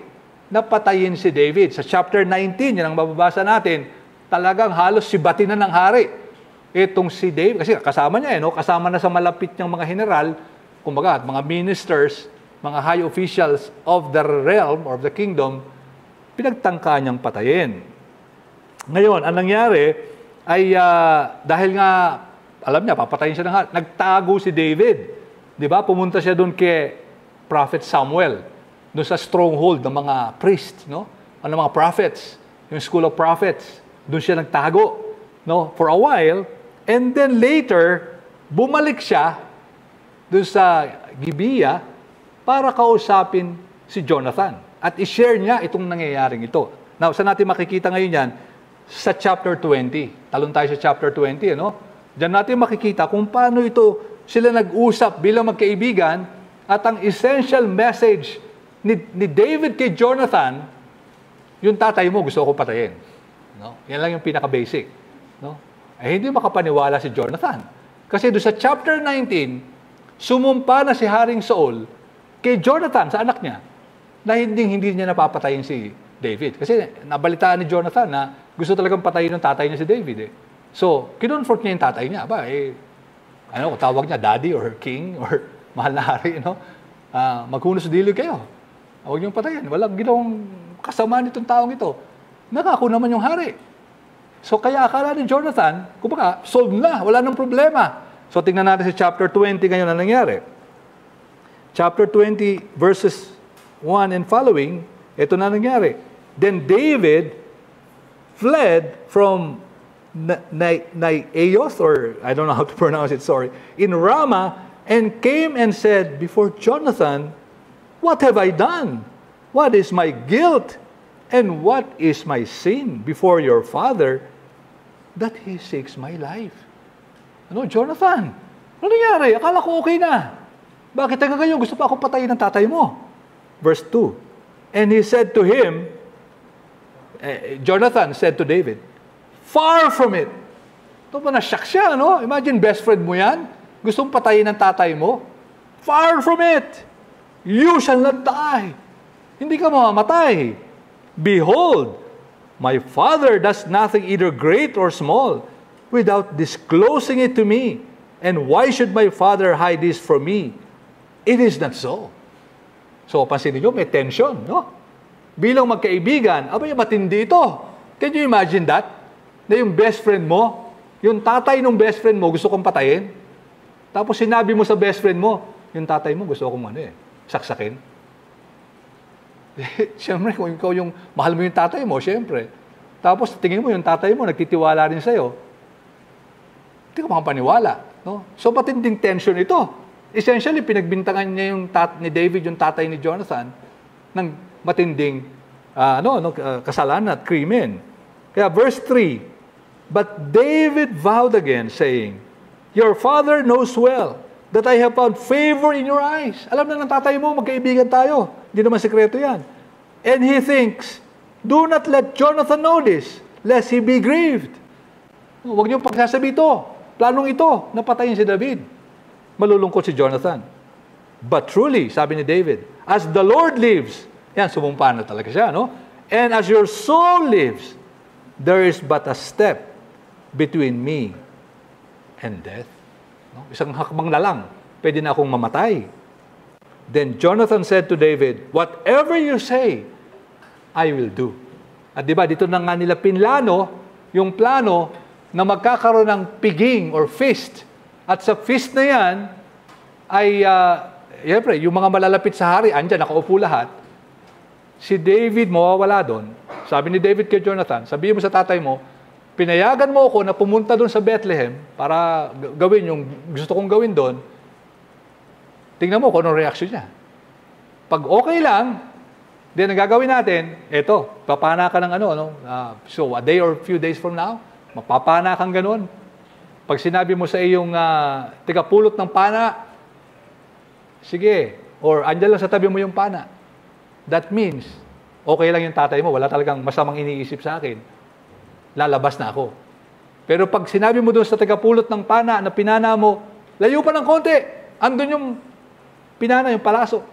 na patayin si David. Sa chapter 19, yan ang mababasa natin, talagang halos sibatin na ng hari. Itong si David, kasi kasama niya, kasama na sa malapit niyang mga general, kumbaga, mga ministers, mga high officials of the realm or of the kingdom, pinagtangka niyang patayin. Ngayon, ang nangyari ay dahil nga, alam niya, papatayin siya ng hari, nagtago si David. Di ba? Pumunta siya doon kay Prophet Samuel, doon sa stronghold ng mga priests, mga prophets, yung school of prophets. Doon siya nagtago, for a while. And then later, bumalik siya doon sa Gibeah para kausapin si Jonathan. At i-share niya itong nangyayaring ito. Now, saan natin makikita ngayon yan? Sa chapter 20. Talon tayo sa chapter 20, Diyan natin makikita kung paano ito sila nag-usap bilang magkaibigan at ang essential message ni David kay Jonathan, yung tatay mo gusto ko patayin. Yan lang yung pinaka-basic. Hindi makapaniwala si Jonathan. Kasi doon sa chapter 19, sumumpa na si Haring Saul kay Jonathan, sa anak niya, na hindi niya napapatayin si David. Kasi nabalitaan ni Jonathan na gusto talagang patayin ng tatay niya si David. So, kinonfront niya yung tatay niya. Tawag niya, daddy or king or mahal na hari, maghunos dili kayo. Huwag niyong patayin. Walang ginawang kasama nitong taong ito. Nakako naman yung hari. So, kaya akala ni Jonathan, kumbaga, solved na. Wala nang problema. So, tingnan natin sa chapter 20 ngayon na nangyari. Chapter 20, verses 1 and following, ito na nangyari. Then David fled from Naioth, or I don't know how to pronounce it, sorry, in Ramah, and came and said before Jonathan, "What have I done? What is my guilt? And what is my sin before your father that he seeks my life?" Jonathan, ano nangyari? Akala ko okay na. Bakit hanggang ngayon gusto pa akong patayin ng tatay mo? Verse 2, and he said to him, Jonathan said to David, "Far from it." Ito ba na-shock siya, no? Imagine, best friend mo yan. Gustong patayin ng tatay mo. Far from it. You shall not die. Hindi ka mamamatay. Behold, my father does nothing either great or small without disclosing it to me. And why should my father hide this from me? It is not so. So, pansinin nyo, may tension, no? Bilang magkaibigan, matindi ito. Can you imagine that? Na yung best friend mo, yung tatay ng best friend mo, gusto kong patayin. Tapos sinabi mo sa best friend mo, yung tatay mo, gusto kong saksakin. Siyempre, kung ikaw yung mahal mo yung tatay mo, siyempre. Tapos tingin mo yung tatay mo, nagtitiwala rin sa'yo. Hindi ka makapaniwala. No? So, matinding tension ito. Essentially, pinagbintangan niya yung ni David, yung tatay ni Jonathan, ng matinding kasalanan at krimen. Kaya verse 3, but David vowed again, saying, "Your father knows well that I have found favor in your eyes." Alam na ng tatay mo, magkaibigan tayo. Hindi naman sekreto yan. And he thinks, "Do not let Jonathan know this, lest he be grieved." Huwag niyong pagsasabi ito. Planong ito, napatayin si David. Malulungkot si Jonathan. But truly, sabi ni David, as the Lord lives, yan, sumumpa na talaga siya, no? And as your soul lives, there is but a step between me and death. No? Isang hakbang na lang, pwede na akong mamatay. Then Jonathan said to David, "Whatever you say, I will do." At di ba, dito na nga nila pinlano, yung plano na magkakaroon ng piging or feast. At sa feast na yan, ay, yung mga malalapit sa hari, andyan, nakaupo lahat. Si David mawawala doon. Sabi ni David kay Jonathan, sabihin mo sa tatay mo, pinayagan mo ako na pumunta doon sa Bethlehem para gawin yung gusto kong gawin doon. Tingnan mo kung anong reaction niya. Pag okay lang, then ang gagawin natin, eto, papana ka ng so a day or few days from now, mapapana kang ganun. Pag sinabi mo sa iyong tigapulot ng pana, sige, or andyan lang sa tabi mo yung pana. That means, okay lang yung tatay mo, wala talagang masamang iniisip sa akin. Lalabas na ako. Pero pag sinabi mo doon sa tigapulot ng pana na pinana mo, layo pa ng konti, andun yung pinana, yung palaso,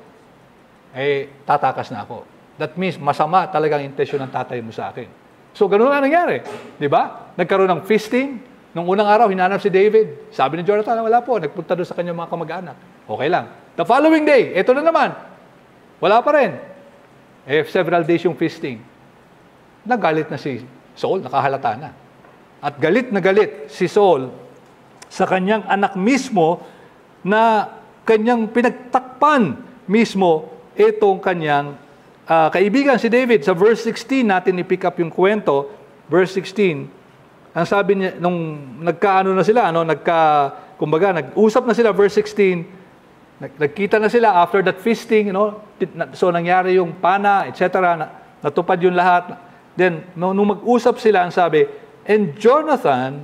tatakas na ako. That means, masama talagang intensyon ng tatay mo sa akin. So, ganun na nangyari. Di ba? Nagkaroon ng feasting. Nung unang araw, hinanap si David. Sabi ni Jonathan, wala po. Nagpunta doon sa kanyang mga kamag-anak. Okay lang. The following day, eto na naman. Wala pa rin. Several days yung feasting. Nagalit na si Saul, nakahalata na. At galit na galit si Saul sa kanyang anak mismo na kanyang pinagtakpan mismo itong kanyang kaibigan si David. Sa verse 16 natin i-pick up yung kwento. Verse 16, ang sabi niya, nung nagkaano na sila, kumbaga, nag-usap na sila, verse 16, nagkita na sila after that feasting, so nangyari yung pana, etc., natupad yung lahat. Then, nung mag-usap sila, ang sabi, and Jonathan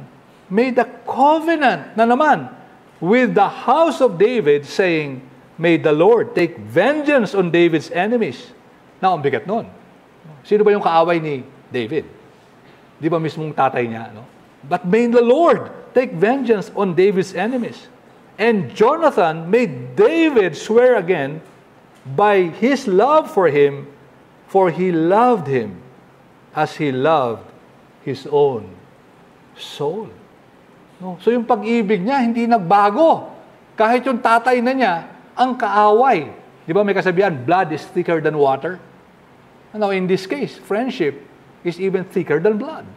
made a covenant na naman with the house of David, saying, "May the Lord take vengeance on David's enemies." Now, ang bigat nun. Sino ba yung kaaway ni David? Di ba mismong tatay niya? No? But may the Lord take vengeance on David's enemies. And Jonathan made David swear again by his love for him, for he loved him as he loved his own soul. No? So yung pag-ibig niya, hindi nagbago. Kahit yung tatay na niya, ang kaaway. Di ba may kasabihan, blood is thicker than water? Now, in this case, friendship is even thicker than blood.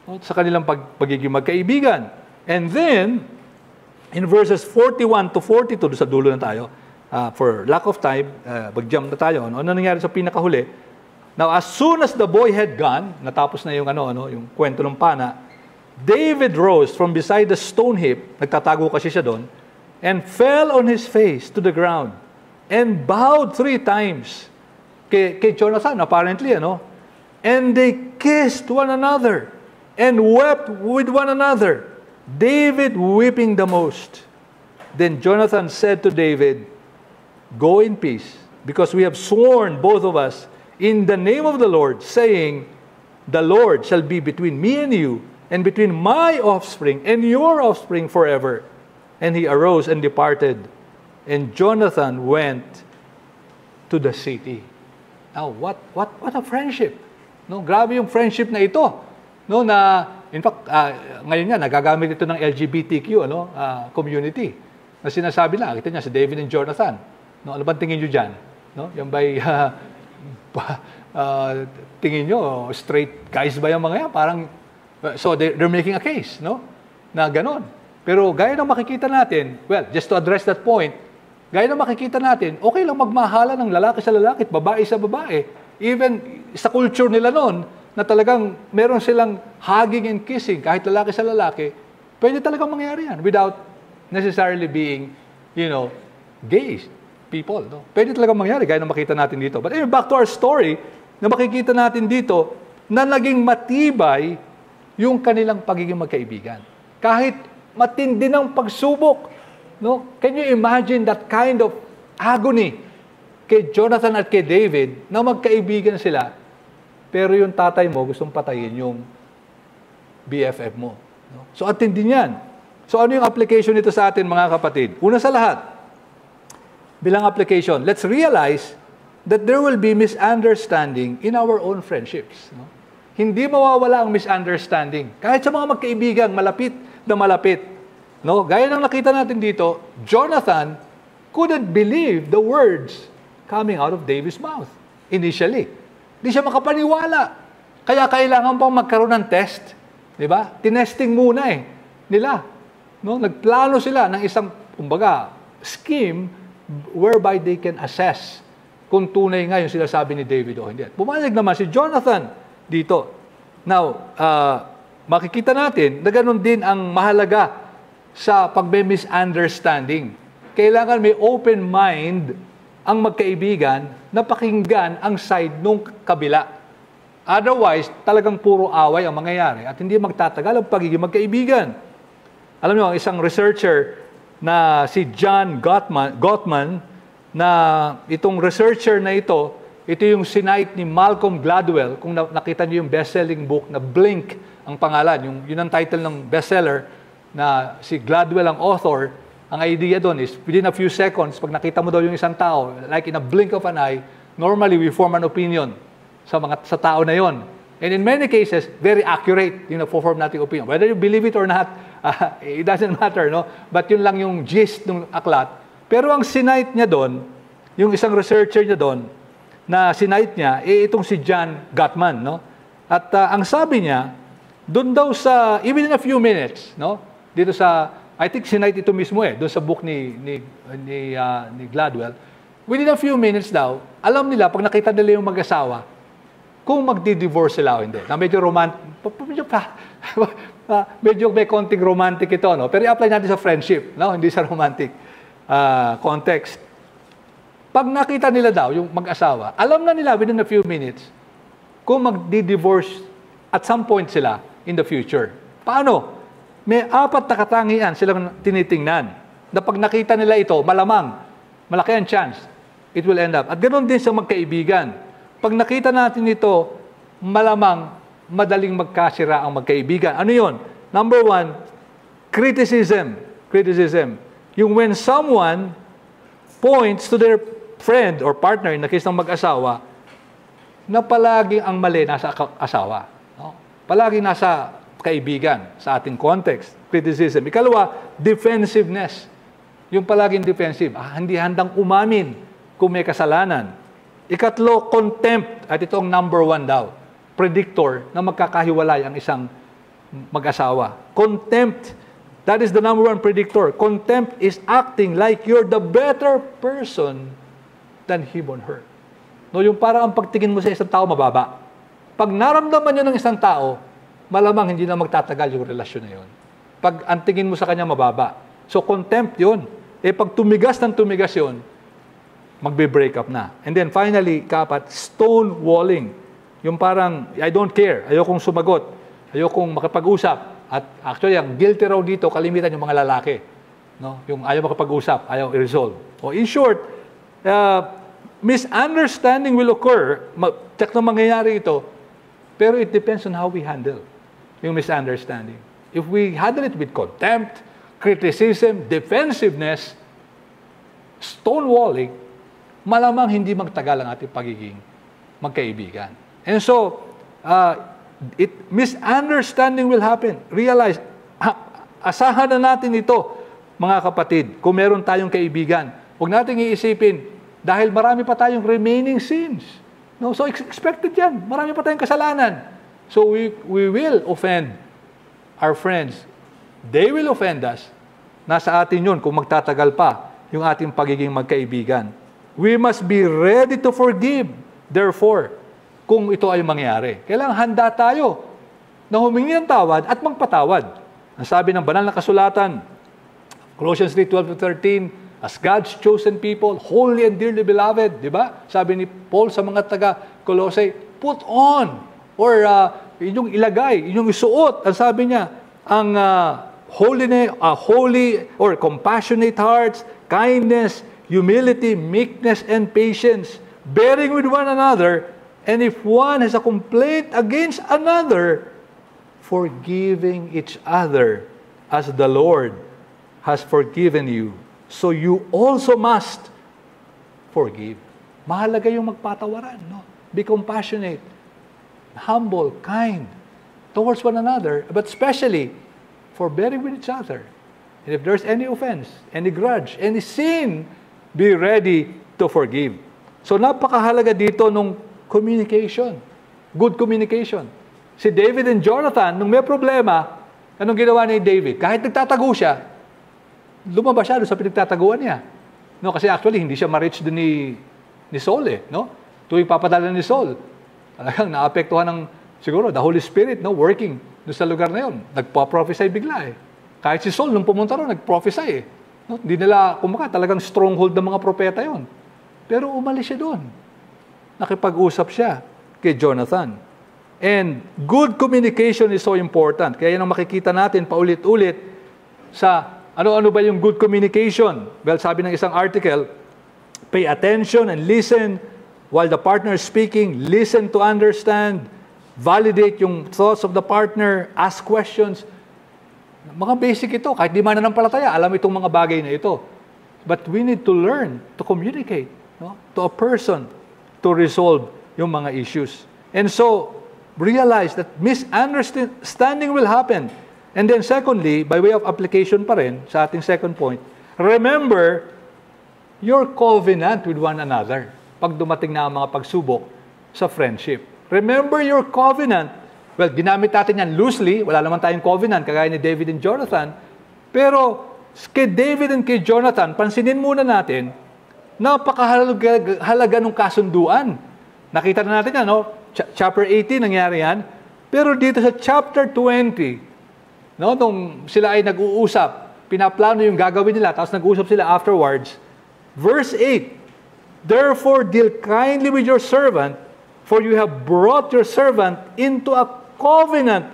No? Sa kanilang pagiging magkaibigan. And then, in verses 41 to 42, sa dulo na tayo, for lack of time, mag-jump na tayo. Ano nangyari sa pinakahuli? Now, as soon as the boy had gone, natapos na yung, yung kwento ng pana, David rose from beside the stone heap, nagtatago kasi siya doon, and fell on his face to the ground, and bowed 3 times. Kay Jonathan, apparently, and they kissed one another, and wept with one another, David weeping the most. Then Jonathan said to David, "Go in peace, because we have sworn, both of us, in the name of the Lord, saying, the Lord shall be between me and you, and between my offspring and your offspring forever." And he arose and departed, and Jonathan went to the city. Now, what a friendship! No, grabe yung friendship na ito. No, na in fact, ngayon nga nagagamit ito ng LGBTQ community. Na sinasabi lang, kita niya si David and Jonathan. No, ano bang tingin niyo diyan? No, yan ba'y tingin niyo straight guys ba yung mga yan? Parang so they're making a case, no? Na ganon. Pero gaya ng makikita natin, well, just to address that point, gaya ng makikita natin, okay lang magmahala ng lalaki sa lalaki at babae sa babae. Even sa culture nila noon, na talagang meron silang hugging and kissing, kahit lalaki sa lalaki, pwede talagang mangyari yan without necessarily being, gays people. No? Pwede talagang mangyari, gaya ng makita natin dito. But anyway, back to our story, na makikita natin dito, na naging matibay yung kanilang pagiging magkaibigan. Kahit matindi ng pagsubok. No? Can you imagine that kind of agony kay Jonathan at kay David na magkaibigan sila, pero yung tatay mo gustong patayin yung BFF mo. No? So, at hindi niyan. So, ano yung application nito sa atin, mga kapatid? Una sa lahat, bilang application, let's realize that there will be misunderstanding in our own friendships. No? Hindi mawawala ang misunderstanding. Kahit sa mga magkaibigan, malapit na malapit. No? Gaya ng nakita natin dito, Jonathan couldn't believe the words coming out of David's mouth initially. Hindi siya makapaniwala. Kaya kailangan pang magkaroon ng test. Di ba? Tinesting muna nila. No? Nagplano sila ng isang, scheme whereby they can assess kung tunay nga yung sinasabi ni David o hindi. Pumayag naman si Jonathan dito. Now, makikita natin na ganun din ang mahalaga sa pagme-misunderstanding. Kailangan may open mind ang magkaibigan na pakinggan ang side nung kabila. Otherwise, talagang puro away ang mangyayari at hindi magtatagal ang pagiging magkaibigan. Alam niyo, ang isang researcher na si John Gottman, na itong researcher na ito yung sinite ni Malcolm Gladwell. Kung nakita niyo yung best-selling book na Blink ang pangalan, yun ang title ng bestseller, na si Gladwell ang author. Ang idea doon is, within a few seconds, pag nakita mo daw yung isang tao, like in a blink of an eye, normally we form an opinion sa tao na yon. And in many cases, very accurate yung na-form nating opinion. Whether you believe it or not, it doesn't matter, no? But yun lang yung gist ng aklat. Pero ang sinite niya doon, yung isang researcher niya doon, na sinite niya, itong si John Gottman, no? At ang sabi niya, doon daw sa, even in a few minutes, no? Dito sa, I think sinite ito mismo doon sa book ni Gladwell, within a few minutes daw, alam nila, pag nakita nila yung mag-asawa, kung magdi-divorce sila o hindi. Na medyo medyo may konting romantic ito, no? Pero i-apply natin sa friendship, no? Hindi sa romantic context. Pag nakita nila daw yung mag-asawa, alam na nila within a few minutes kung magdi-divorce at some point sila in the future. Paano? May 4 na katangian silang tinitingnan. Na pag nakita nila ito, malamang, malaki ang chance, it will end up. At ganoon din sa magkaibigan. Pag nakita natin ito, malamang, madaling magkasira ang magkaibigan. Ano yon? Number 1, criticism. Criticism. Yung when someone points to their friend or partner, in the case ng mag-asawa, na palagi ang mali nasa asawa. No? Palagi nasa kaibigan sa ating context, criticism. Ikalawa, defensiveness. Yung palaging defensive, hindi handang umamin kung may kasalanan. Ikatlo, contempt. At ito ang number 1 daw. Predictor na magkakahiwalay ang isang mag-asawa. Contempt. That is the number 1 predictor. Contempt is acting like you're the better person than him or her. No, yung parang ang pagtingin mo sa isang tao mababa. Pag naramdaman nyo ng isang tao, malamang hindi na magtatagal yung relasyon na yun. Pag ang tingin mo sa kanya mababa. So contempt yun. Pag tumigas ng tumigas yun, magbe-break up na. And then finally, kapat, stonewalling. Yung parang, I don't care, ayokong sumagot, ayokong makipag-usap. At actually, ang guilty raw dito, kalimitan yung mga lalaki. No? Yung ayaw makipag-usap, ayaw i-resolve. O in short, misunderstanding will occur. Check na mangyayari ito, pero it depends on how we handle yung misunderstanding. If we handle it with contempt, criticism, defensiveness, stonewalling, malamang hindi magtagal ang ating pagiging magkaibigan. And so, misunderstanding will happen. Realize, asahan na natin ito, mga kapatid, kung meron tayong kaibigan. Huwag nating iisipin, dahil marami pa tayong remaining sins. No? So, expected yan. Marami pa tayong kasalanan. So, we will offend our friends. They will offend us. Nasa atin yun kung magtatagal pa yung ating pagiging magkaibigan. We must be ready to forgive. Therefore, kung ito ay mangyari, kailangan handa tayo na humingi ng tawad at magpatawad. Ang sabi ng banal na kasulatan, Colossians 3:12-13, as God's chosen people, holy and dearly beloved, di ba? Sabi ni Paul sa mga taga-Colossae, put on, or inyong ilagay, inyong isuot. Ang sabi niya, ang holy or compassionate hearts, kindness, humility, meekness, and patience, bearing with one another, and if one has a complaint against another, forgiving each other as the Lord has forgiven you. So you also must forgive. Mahalaga yung magpatawaran. No? Be compassionate, humble, kind towards one another, but especially for bearing with each other. And if there's any offense, any grudge, any sin, be ready to forgive. So napakahalaga dito nung communication. Good communication. Si David and Jonathan, nung may problema, anong ginawa ni David? Kahit nagtatago siya, lumabas siya doon sa pinagtataguan niya. No, kasi actually, hindi siya ma-reach doon ni Saul. No? Tuwing papadala ni Saul, talagang naapektuhan ng, siguro, the Holy Spirit working doon sa lugar na yun. Nagpa-prophesy bigla. Kahit si Saul, nung pumunta ron, nag-prophesy. No? Hindi nila, talagang stronghold ng mga propeta yon. Pero umalis siya doon. Nakipag-usap siya kay Jonathan. And good communication is so important. Kaya yan ang makikita natin paulit-ulit sa ano-ano ba yung good communication. Well, sabi ng isang article, pay attention and listen while the partner is speaking. Listen to understand. Validate yung thoughts of the partner. Ask questions. Mga basic ito. Kahit di man nanampalataya, alam itong mga bagay na ito. But we need to learn to communicate to a person to resolve yung mga issues. And so, realize that misunderstanding will happen. And then secondly, by way of application pa rin, sa ating second point, remember your covenant with one another pag dumating na ang mga pagsubok sa friendship. Remember your covenant. Well, ginamit natin yan loosely. Wala naman tayong covenant, kagaya ni David and Jonathan. Pero kay David and kay Jonathan, pansinin muna natin, napakahalaga ng kasunduan. Nakita na natin yan, Chapter 18, nangyari yan. Pero dito sa chapter 20, nung sila ay nag-uusap, pinaplano yung gagawin nila, tapos nag-uusap sila afterwards. Verse 8, therefore deal kindly with your servant, for you have brought your servant into a covenant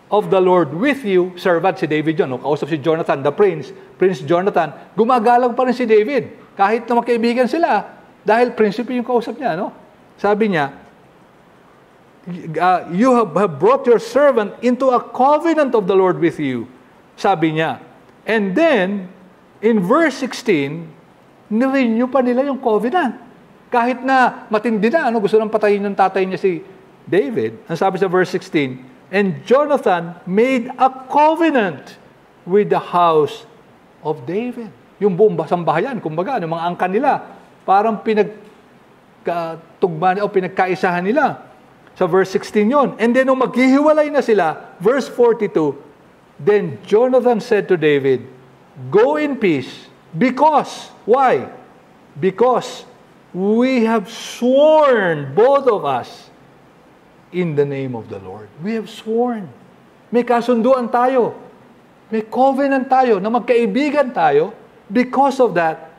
of the Lord with you. Servant si David yun, kausap si Jonathan, the prince, Prince Jonathan, gumagalang pa rin si David, kahit na magkaibigan sila, dahil prinsipe yung kausap niya. Sabi niya, you have brought your servant into a covenant of the Lord with you. Sabi niya. And then, in verse 16, nirenew pa nila yung covenant. Kahit na matindi na, gusto nang patayin ng tatay niya si David. Ang sabi sa verse 16, and Jonathan made a covenant with the house of David. Yung buong sambahayan, kumbaga, yung mga angkan nila, parang pinagtugma o pinagkaisahan nila. Sa verse 16 yon. And then, nung maghihiwalay na sila, verse 42, then Jonathan said to David, go in peace, because, why? Because we have sworn, both of us, in the name of the Lord. We have sworn. May kasunduan tayo. May covenant tayo na magkaibigan tayo. Because of that,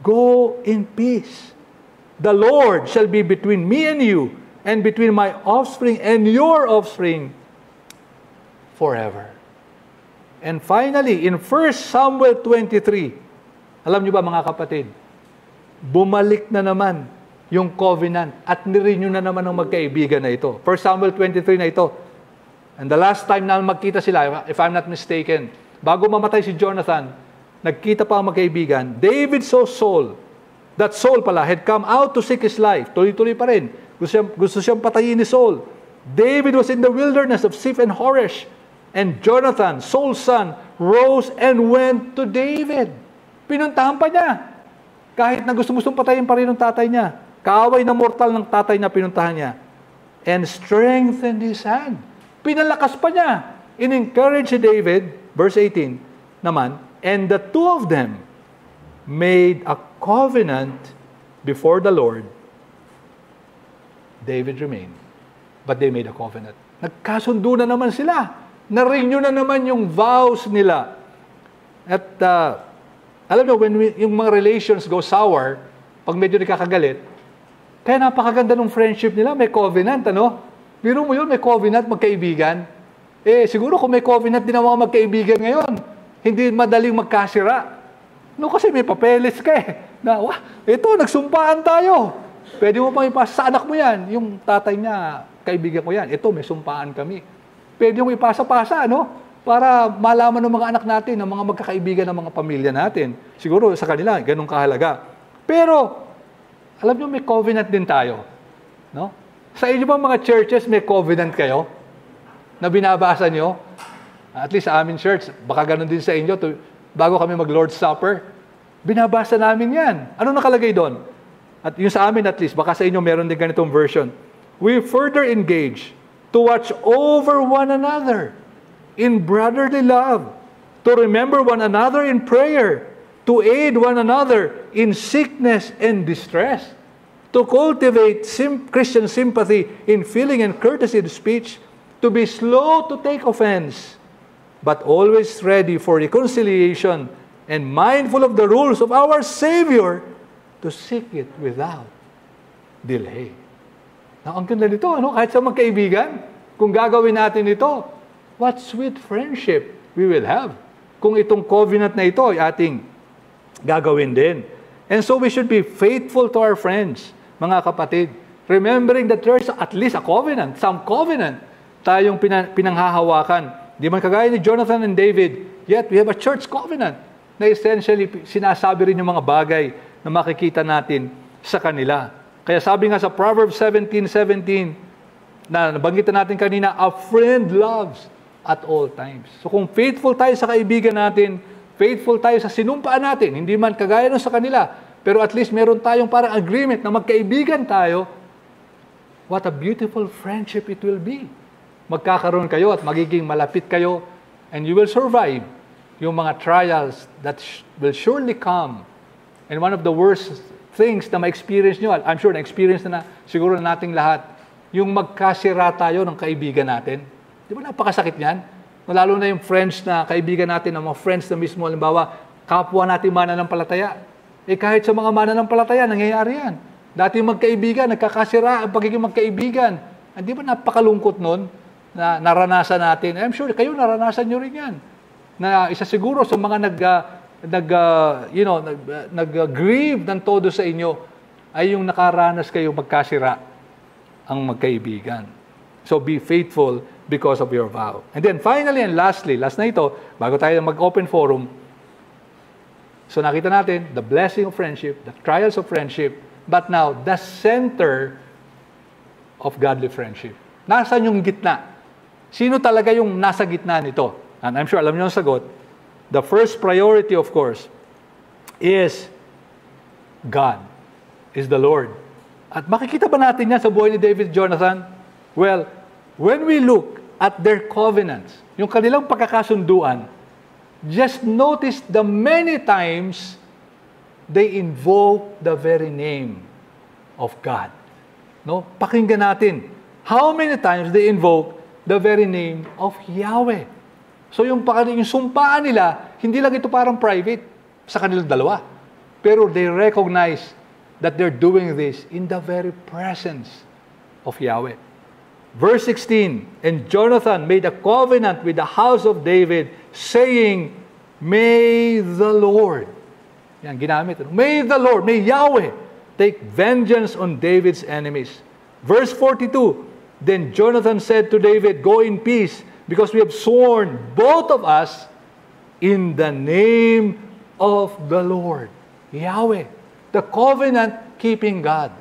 go in peace. The Lord shall be between me and you, and between my offspring and your offspring forever. And finally, in 1 Samuel 23, alam niyo ba mga kapatid, bumalik na naman yung covenant at nirenew na naman ng magkaibigan na ito. 1 Samuel 23 na ito. And the last time na magkita sila, if I'm not mistaken, bago mamatay si Jonathan, nagkita pa ang magkaibigan. David saw Saul. That Saul pala had come out to seek his life. Tuloy-tuloy pa rin. Gusto siyang patayin ni Saul. David was in the wilderness of Ziph and Horesh. And Jonathan, Saul's son, rose and went to David. Pinuntahan pa niya. Kahit na gustong patayin pa rin ng tatay niya. Kaaway na mortal ng tatay na pinuntahan niya. And strengthened his hand. Pinalakas pa niya. In-encourage si David, verse 18 naman, and the two of them made a covenant before the Lord. David remained, but they made a covenant. Nagkasundo na naman sila. Na-renew na naman yung vows nila. At alam mo, yung mga relations go sour, pag medyo nakakagalit, kaya napakaganda ng friendship nila, may covenant, Biro mo yun, may covenant, magkaibigan. Siguro kung may covenant din ang mga magkaibigan ngayon, hindi madaling magkasira. Kasi may papeles ka ito, nagsumpaan tayo. Pwede mo pang ipasa sa anak mo yan. Yung tatay niya, kaibigan ko yan. Ito, may sumpaan kami. Pwede mo ipasa-pasa, para malaman ng mga anak natin, ng mga magkakaibigan ng mga pamilya natin. Siguro sa kanila, ganun kahalaga. Pero, alam nyo, may covenant din tayo. Sa inyo ba mga churches, may covenant kayo? Na binabasa nyo? At least sa amin church, baka ganun din sa inyo, bago kami mag-Lord's Supper, binabasa namin yan. Ano nakalagay doon? At yung sa amin at least, baka sa inyo meron din ganitong version. We further engage to watch over one another in brotherly love, to remember one another in prayer, to aid one another in sickness and distress, to cultivate Christian sympathy in feeling and courtesy of speech, to be slow to take offense, but always ready for reconciliation and mindful of the rules of our Savior, to seek it without delay. Now, ang ganda nito, kahit sa magkaibigan, kung gagawin natin ito, what sweet friendship we will have. Kung itong covenant na ito ay ating gagawin din. And so we should be faithful to our friends, mga kapatid, remembering that there's at least a covenant, some covenant, tayong pinanghahawakan. Di man kagaya ni Jonathan and David, yet we have a church covenant na essentially sinasabi rin yung mga bagay na makikita natin sa kanila. Kaya sabi nga sa Proverbs 17:17, na nabanggitan natin kanina, a friend loves at all times. So kung faithful tayo sa kaibigan natin, faithful tayo sa sinumpaan natin, hindi man kagaya nun sa kanila, pero at least meron tayong parang agreement na magkaibigan tayo, what a beautiful friendship it will be. Magkakaroon kayo at magiging malapit kayo, and you will survive yung mga trials that will surely come. And one of the worst things na ma-experience nyo, I'm sure na-experience na siguro nating lahat, yung magkasira tayo ng kaibigan natin. Di ba napakasakit yan? Lalo na yung friends na kaibigan natin, ang mga friends na mismo, halimbawa, kapwa natin mananampalataya. Kahit sa mga mananampalataya, nangyayari yan. Dati magkaibigan, nagkakasira ang pagiging magkaibigan. Di ba napakalungkot nun na naranasan natin? I'm sure kayo naranasan nyo rin yan. Na isa siguro sa mga nag-grieve ng todo sa inyo ay yung nakaranas kayo magkasira ang magkaibigan. So be faithful because of your vow. And then finally and lastly, last na ito, bago tayo mag-open forum, So nakita natin, the blessing of friendship, the trials of friendship, but now, the center of godly friendship. Nasaan yung gitna? Sino talaga yung nasa gitna nito? And I'm sure alam niyo ang sagot. The first priority, of course, is God, is the Lord. At makikita ba natin yan sa buhay ni David Jonathan? Well, when we look at their covenants, yung kanilang pagkakasunduan, just notice the many times they invoke the very name of God. No? Pakinggan natin. How many times they invoke the very name of Yahweh. So yung sumpaan nila, hindi lang ito parang private sa kanilang dalawa. Pero they recognize that they're doing this in the very presence of Yahweh. Verse 16, and Jonathan made a covenant with the house of David, saying, may the Lord, yan, ginamit, may the Lord, may Yahweh, take vengeance on David's enemies. Verse 42, then Jonathan said to David, go in peace, because we have sworn, both of us, in the name of the Lord. Yahweh, the covenant-keeping God.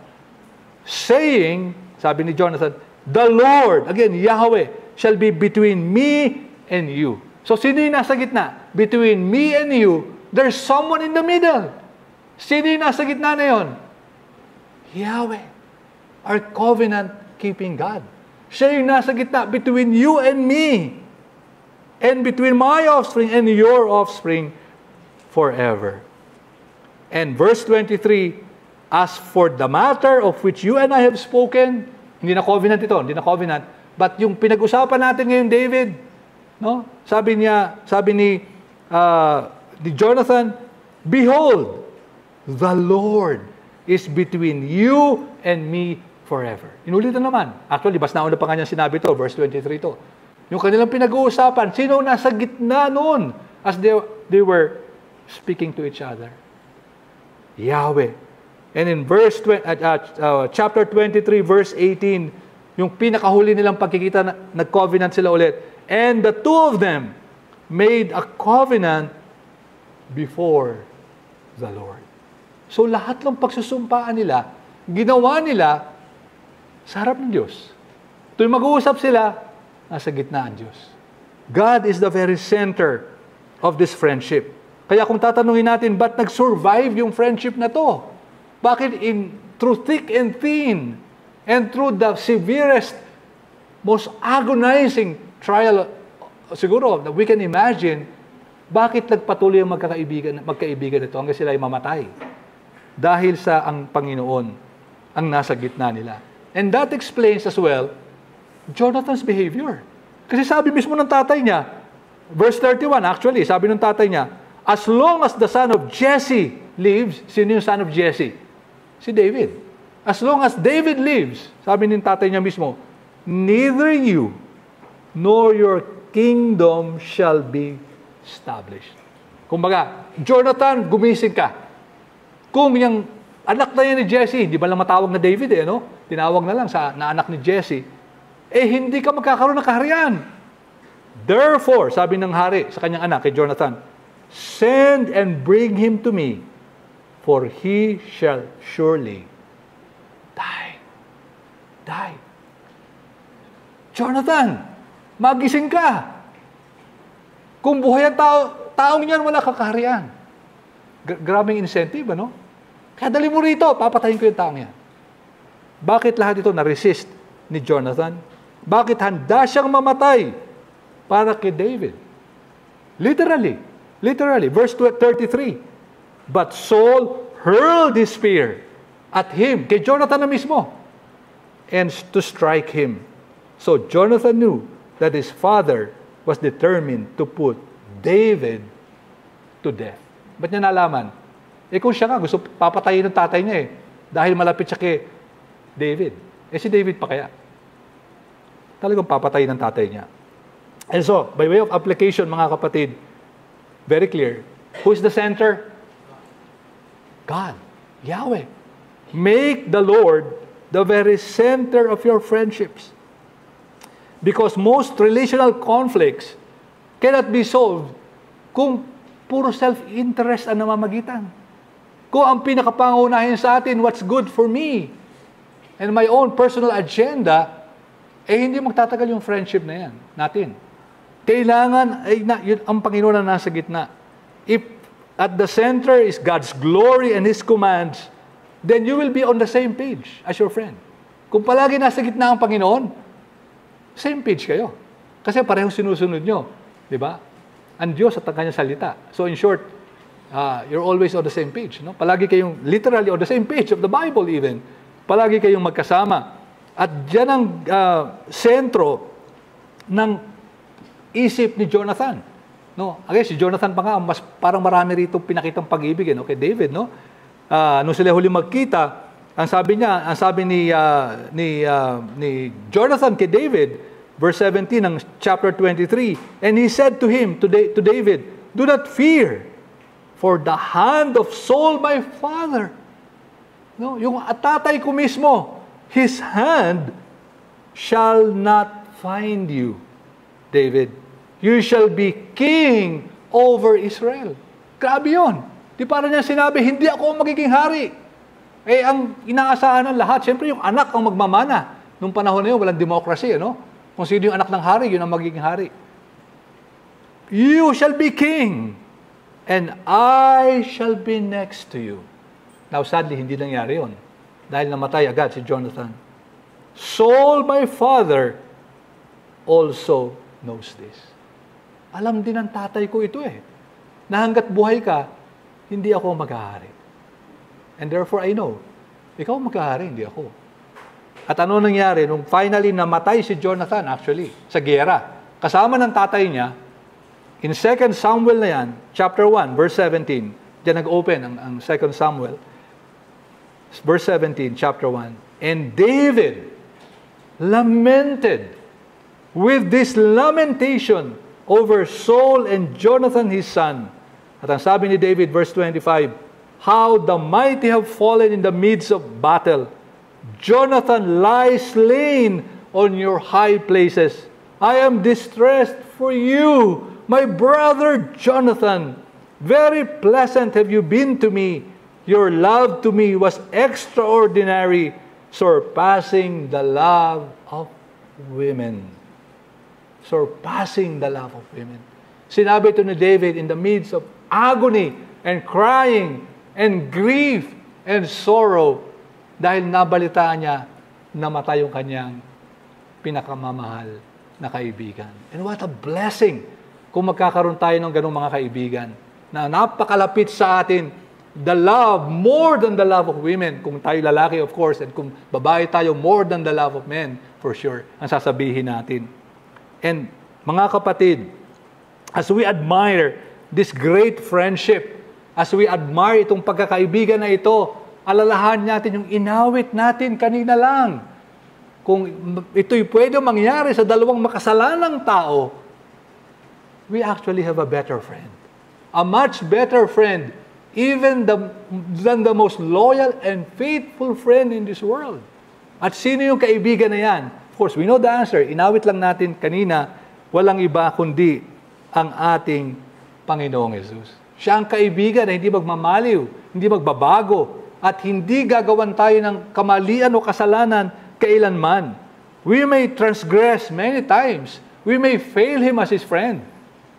Saying, sabi ni Jonathan, the Lord, again, Yahweh, shall be between me and you. So, sino yung nasa gitna? Between me and you, there's someone in the middle. Sino yung nasa gitna na yun? Yahweh, our covenant-keeping God. Siya yung nasa gitna between you and me, and between my offspring and your offspring forever. And verse 23, as for the matter of which you and I have spoken, hindi na covenant ito, hindi na covenant, but yung pinag-usapan natin ngayon, David, no? Sabi ni Jonathan, behold, the Lord is between you and me forever. Inulitan naman. Actually, bas nauna pa kanyang sinabi to, verse 23 to. Yung kanilang pinag-uusapan, sino nasa gitna noon as they were speaking to each other? Yahweh. And in chapter 23, verse 18, yung pinakahuli nilang pagkikita, nag-covenant sila ulit. And the two of them made a covenant before the Lord. So lahat ng pagsusumpaan nila, ginawa nila sa harap ng Diyos. Tuwing mag-uusap sila, nasa gitna ang Diyos. God is the very center of this friendship. Kaya kung tatanungin natin, ba't nag-survive yung friendship na to? Bakit through thick and thin, and through the severest, most agonizing trial, siguro, that we can imagine, bakit nagpatuloy ang magkaibigan ito hanggang sila ay mamatay? Dahil sa ang Panginoon ang nasa gitna nila. And that explains as well Jonathan's behavior. Kasi sabi mismo ng tatay niya, verse 31 actually, sabi ng tatay niya, as long as the son of Jesse lives, sino yung son of Jesse? Si David. As long as David lives, sabi ng tatay niya mismo, neither you nor your kingdom shall be established. Kumbaga, Jonathan, gumising ka. Kung yung anak na yan ni Jesse, hindi ba lang matawag na David no? Tinawag na lang na anak ni Jesse, hindi ka magkakaroon ng kaharian. Therefore, sabi ng hari sa kanyang anak, kay Jonathan, send and bring him to me, for he shall surely die. Die. Jonathan, magising ka. Kung buhay ang taong yan, wala kakaharian. Grabing incentive, ano? Kaya dali mo rito, papatayin ko yung taong yan. Bakit lahat ito na-resist ni Jonathan? Bakit handa siyang mamatay para kay David? Literally, verse 33. But Saul hurled his spear at him, kay Jonathan na mismo, and to strike him. So Jonathan knew that his father was determined to put David to death. Ba't niya nalaman? Kung siya nga, gusto papatayin ng tatay niya dahil malapit siya kay David. Si David pa kaya? Talagang papatayin ng tatay niya. And so, by way of application, mga kapatid, very clear. Who is the center? God. Yahweh. Make the Lord the very center of your friendships. Because most relational conflicts cannot be solved kung puro self-interest ang namamagitan. Kung ang pinakapangunahin sa atin, what's good for me, and my own personal agenda, hindi magtatagal yung friendship na yan natin. Kailangan, yun ang Panginoon na nasa gitna. If at the center is God's glory and His commands, then you will be on the same page as your friend. Kung palagi nasa gitna ang Panginoon, same page kayo. Kasi parehong sinusunod nyo. Di ba? Ang Diyos at ang Kanyang salita. So in short, you're always on the same page. No? Palagi kayong literally on the same page of the Bible even. Palagi kayong magkasama. At dyan ang sentro ng isip ni Jonathan. No? Okay, si Jonathan pa nga, mas parang marami rito pinakitang pag-ibig. Okay, David, no? Nung sila huli magkita, ang sabi ni Jonathan kay David, verse 17 ng chapter 23, and he said to him, to David, do not fear, for the hand of Saul my father. No, yung tatay ko mismo, his hand shall not find you, David. You shall be king over Israel. Grabe yun. Di para niya sinabi, hindi ako magiging hari. Ang inaasahan ng lahat, siyempre yung anak ang magmamana. Nung panahon na yun, walang democracy, no? Kung sino yung anak ng hari, yun ang magiging hari. You shall be king, and I shall be next to you. Now, sadly, hindi nangyari yun. Dahil namatay agad si Jonathan. Saul, my father, also knows this. Alam din ng tatay ko ito na hanggat buhay ka, hindi ako maghahari. And therefore, I know, ikaw maghahari, hindi ako. At ano nangyari? Nung finally namatay si Jonathan, actually, sa giyera, kasama ng tatay niya, in 2 Samuel na yan, chapter 1, verse 17, diyan nag-open ang 2 Samuel, verse 17, chapter 1, and David lamented with this lamentation over Saul and Jonathan his son. At ang sabi ni David, verse 25, how the mighty have fallen in the midst of battle. Jonathan lies slain on your high places. I am distressed for you, my brother Jonathan. Very pleasant have you been to me. Your love to me was extraordinary, surpassing the love of women. Surpassing the love of women. Sinabi ito ni David in the midst of agony and crying and grief and sorrow dahil nabalitaan niya namatay yung kanyang pinakamamahal na kaibigan. And what a blessing kung magkakaroon tayo ng ganung mga kaibigan na napakalapit sa atin, the love more than the love of women. Kung tayo lalaki, of course, and kung babae tayo, more than the love of men, for sure, ang sasabihin natin. And mga kapatid, as we admire this great friendship, as we admire itong pagkakaibigan na ito, alalahan natin yung inawit natin kanina lang. Kung ito'y pwede mangyari sa dalawang makasalanang tao, we actually have a better friend. A much better friend, even than the most loyal and faithful friend in this world. At sino yung kaibigan na yan? Of course, we know the answer. Inawit lang natin kanina, walang iba kundi ang ating Panginoong Yesus. Siya ang kaibigan na hindi magmamaliw, hindi magbabago, at hindi gagawan tayo ng kamalian o kasalanan kailanman. We may transgress many times. We may fail Him as His friend,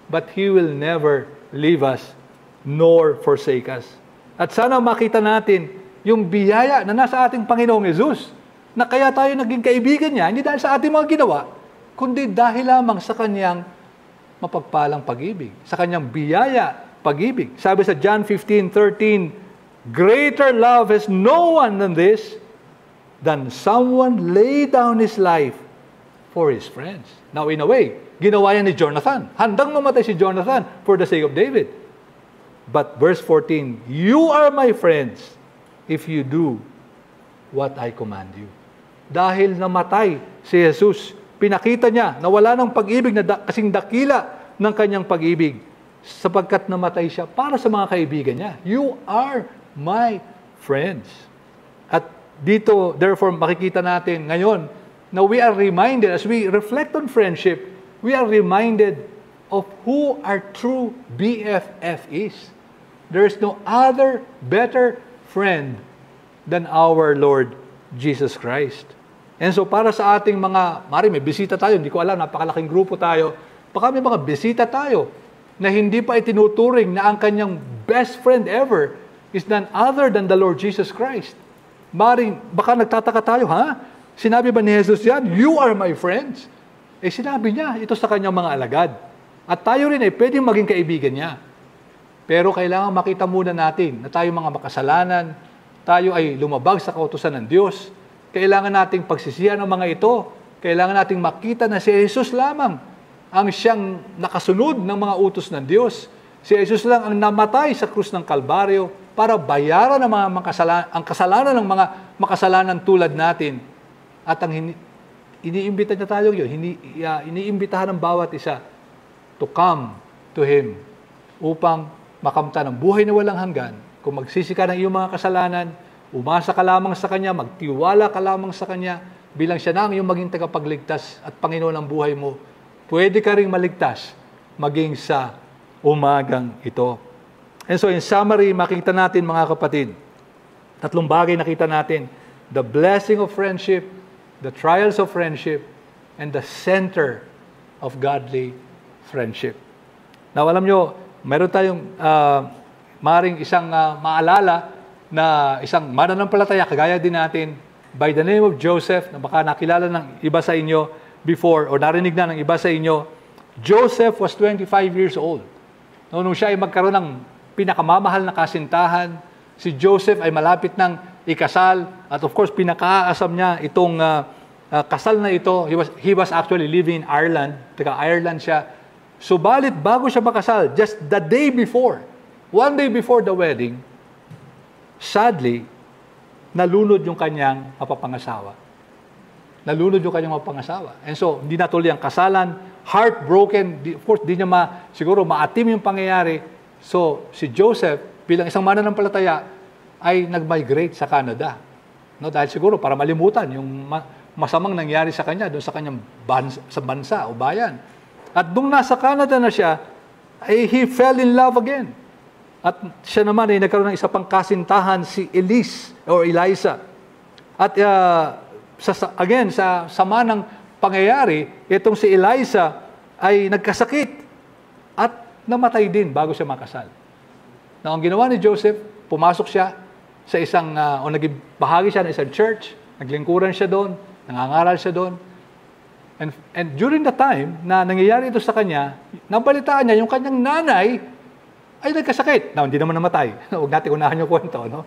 but He will never leave us nor forsake us. At sana makita natin yung biyaya na nasa ating Panginoong Yesus, na kaya tayo naging kaibigan niya, hindi dahil sa ating mga ginawa, kundi dahil lamang sa Kanyang mapagpalang pag-ibig, sa Kanyang biyaya, pag-ibig. Sabi sa John 15:13, greater love has no one than this, than someone lay down his life for his friends. Now, in a way, ginawa yan ni Jonathan. Handang mamatay si Jonathan for the sake of David. But verse 14, you are my friends if you do what I command you. Dahil namatay si Jesus, pinakita niya na wala ng pag-ibig na kasing dakila ng kanyang pag-ibig sapagkat namatay siya para sa mga kaibigan niya. You are my friends. At dito, therefore, makikita natin ngayon na we are reminded, as we reflect on friendship, we are reminded of who our true BFF is. There is no other better friend than our Lord Jesus Christ. And so para sa ating mga, may bisita tayo, hindi ko alam, napakalaking grupo tayo, baka may mga bisita tayo na hindi pa itinuturing na ang kanyang best friend ever is none other than the Lord Jesus Christ. Baka nagtataka tayo, Sinabi ba ni Jesus yan? You are my friends. Sinabi niya ito sa kanyang mga alagad. At tayo rin ay pwedeng maging kaibigan niya. Pero kailangan makita muna natin na tayo mga makasalanan, tayo ay lumabag sa kautusan ng Diyos. Kailangan nating pagsisihan ng mga ito. Kailangan nating makita na si Jesus lamang ang siyang nakasunod ng mga utos ng Diyos. Si Jesus lang ang namatay sa krus ng Kalbaryo para bayaran ang ang kasalanan ng mga makasalanan tulad natin. At ang iniimbita niya tayo yun, iniimbitahan ng bawat isa to come to Him upang makamtan ng buhay na walang hanggan. Kung magsisi ka ng iyong mga kasalanan, umasa ka lamang sa Kanya, magtiwala ka lamang sa Kanya, bilang siya na ang iyong maging tagapagligtas at Panginoon ng buhay mo, pwede ka ring maligtas maging sa umagang ito. And so in summary, makita natin mga kapatid, tatlong bagay nakita natin: the blessing of friendship, the trials of friendship, and the center of godly friendship. Now, alam nyo, meron tayong maring isang maalala na isang mananampalataya, kagaya din natin, by the name of Joseph, na baka nakilala ng iba sa inyo before, o narinig na ng iba sa inyo. Joseph was 25 years old. Nung siya ay magkaroon ng pinakamamahal na kasintahan, si Joseph ay malapit ng ikasal, at of course, pinakaasam niya itong kasal na ito. He was actually living in Ireland. Taga-Ireland siya. Subalit, bago siya makasal, just the day before, one day before the wedding, sadly, nalunod yung kanyang mapapangasawa. Nalunod yung kanyang mapapangasawa. And so, hindi natuloy ang kasalan, heartbroken, of course, di niya siguro maatim yung pangyayari. So, si Joseph, bilang isang mananampalataya, ay nag-migrate sa Canada. No, dahil siguro para malimutan yung masamang nangyari sa kanya doon sa kanyang bansa o bayan. At nung nasa Canada na siya, ay he fell in love again. At siya naman ay nagkaroon ng isa pang kasintahan, si Eliza. At sa sama ng pangyayari, itong si Eliza ay nagkasakit at namatay din bago siya makasal. Now, ang ginawa ni Joseph, pumasok siya sa isang, naging bahagi siya ng isang church, naglingkuran siya doon, nangangaral siya doon. And during the time na nangyayari ito sa kanya, nabalitaan niya yung kanyang nanay ay nagkasakit. Now, hindi naman namatay. Huwag natin unahan yung kwento, no?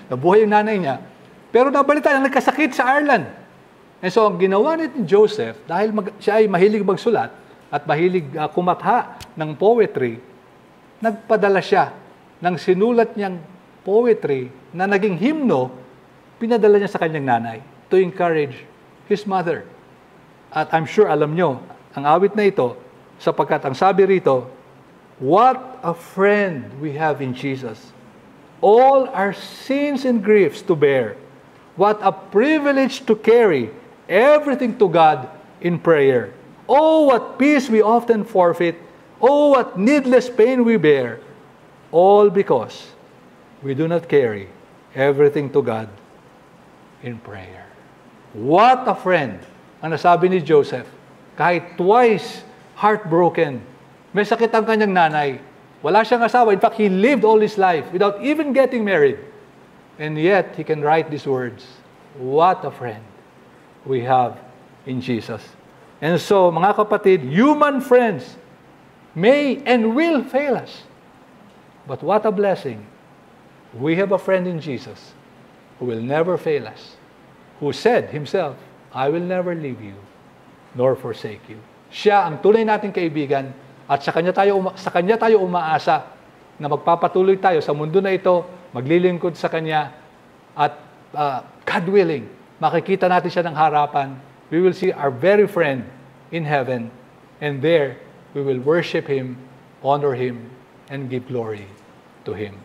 Nabuhay yung nanay niya. Pero nabalitaan niya nagkasakit sa Ireland. And so, ang ginawa ni Joseph, dahil siya ay mahilig magsulat at mahilig kumatha ng poetry, nagpadala siya ng sinulat niyang poetry na naging hymno, pinadala niya sa kanyang nanay to encourage his mother. At I'm sure alam nyo, ang awit na ito, sapagkat ang sabi rito, what a friend we have in Jesus. All our sins and griefs to bear. What a privilege to carry everything to God in prayer. Oh, what peace we often forfeit. Oh, what needless pain we bear. All because we do not carry everything to God in prayer. What a friend! Ang nasabi ni Joseph, kahit twice heartbroken, may sakit ang kanyang nanay, wala siyang asawa. In fact, he lived all his life without even getting married. And yet, he can write these words, what a friend we have in Jesus. And so, mga kapatid, human friends may and will fail us. But what a blessing. We have a friend in Jesus who will never fail us, who said himself, I will never leave you nor forsake you. Siya ang tunay nating kaibigan at sa kanya tayo umaasa na magpapatuloy tayo sa mundo na ito, maglilingkod sa kanya at God willing, makikita natin siya ng harapan. We will see our very friend in heaven and there we will worship Him, honor Him, and give glory to Him.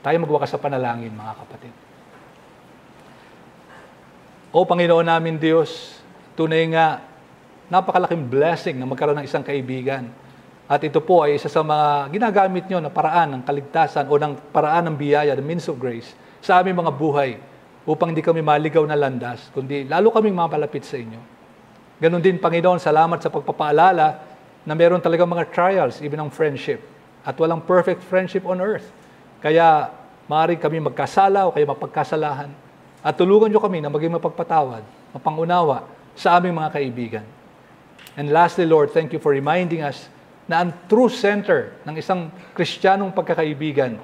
Tayo magwakas sa panalangin, mga kapatid. O Panginoon namin Diyos, tunay nga, napakalaking blessing na magkaroon ng isang kaibigan At ito po ay isa sa mga ginagamit nyo na paraan ng kaligtasan o ng paraan ng biyaya, the means of grace, sa aming mga buhay upang hindi kami maligaw na landas, kundi lalo kaming mapalapit sa inyo. Ganon din, Panginoon, salamat sa pagpapaalala na meron talaga mga trials, even ng friendship. At walang perfect friendship on earth. Kaya maaaring kami magkasala o kayo mapagkasalahan. At tulungan nyo kami na maging mapagpatawad, mapangunawa sa aming mga kaibigan. And lastly, Lord, thank you for reminding us na ang true center ng isang Kristiyanong pagkakaibigan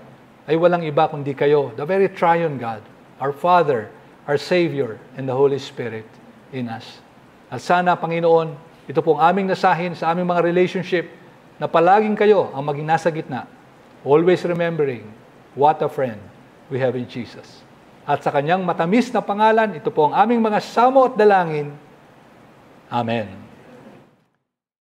ay walang iba kundi kayo, the very triune God, our Father, our Savior, and the Holy Spirit in us. At sana, Panginoon, ito pong aming nasahin sa aming mga relationship na palaging kayo ang maging nasa gitna, always remembering what a friend we have in Jesus. At sa kanyang matamis na pangalan, ito po ang aming mga samo at dalangin. Amen.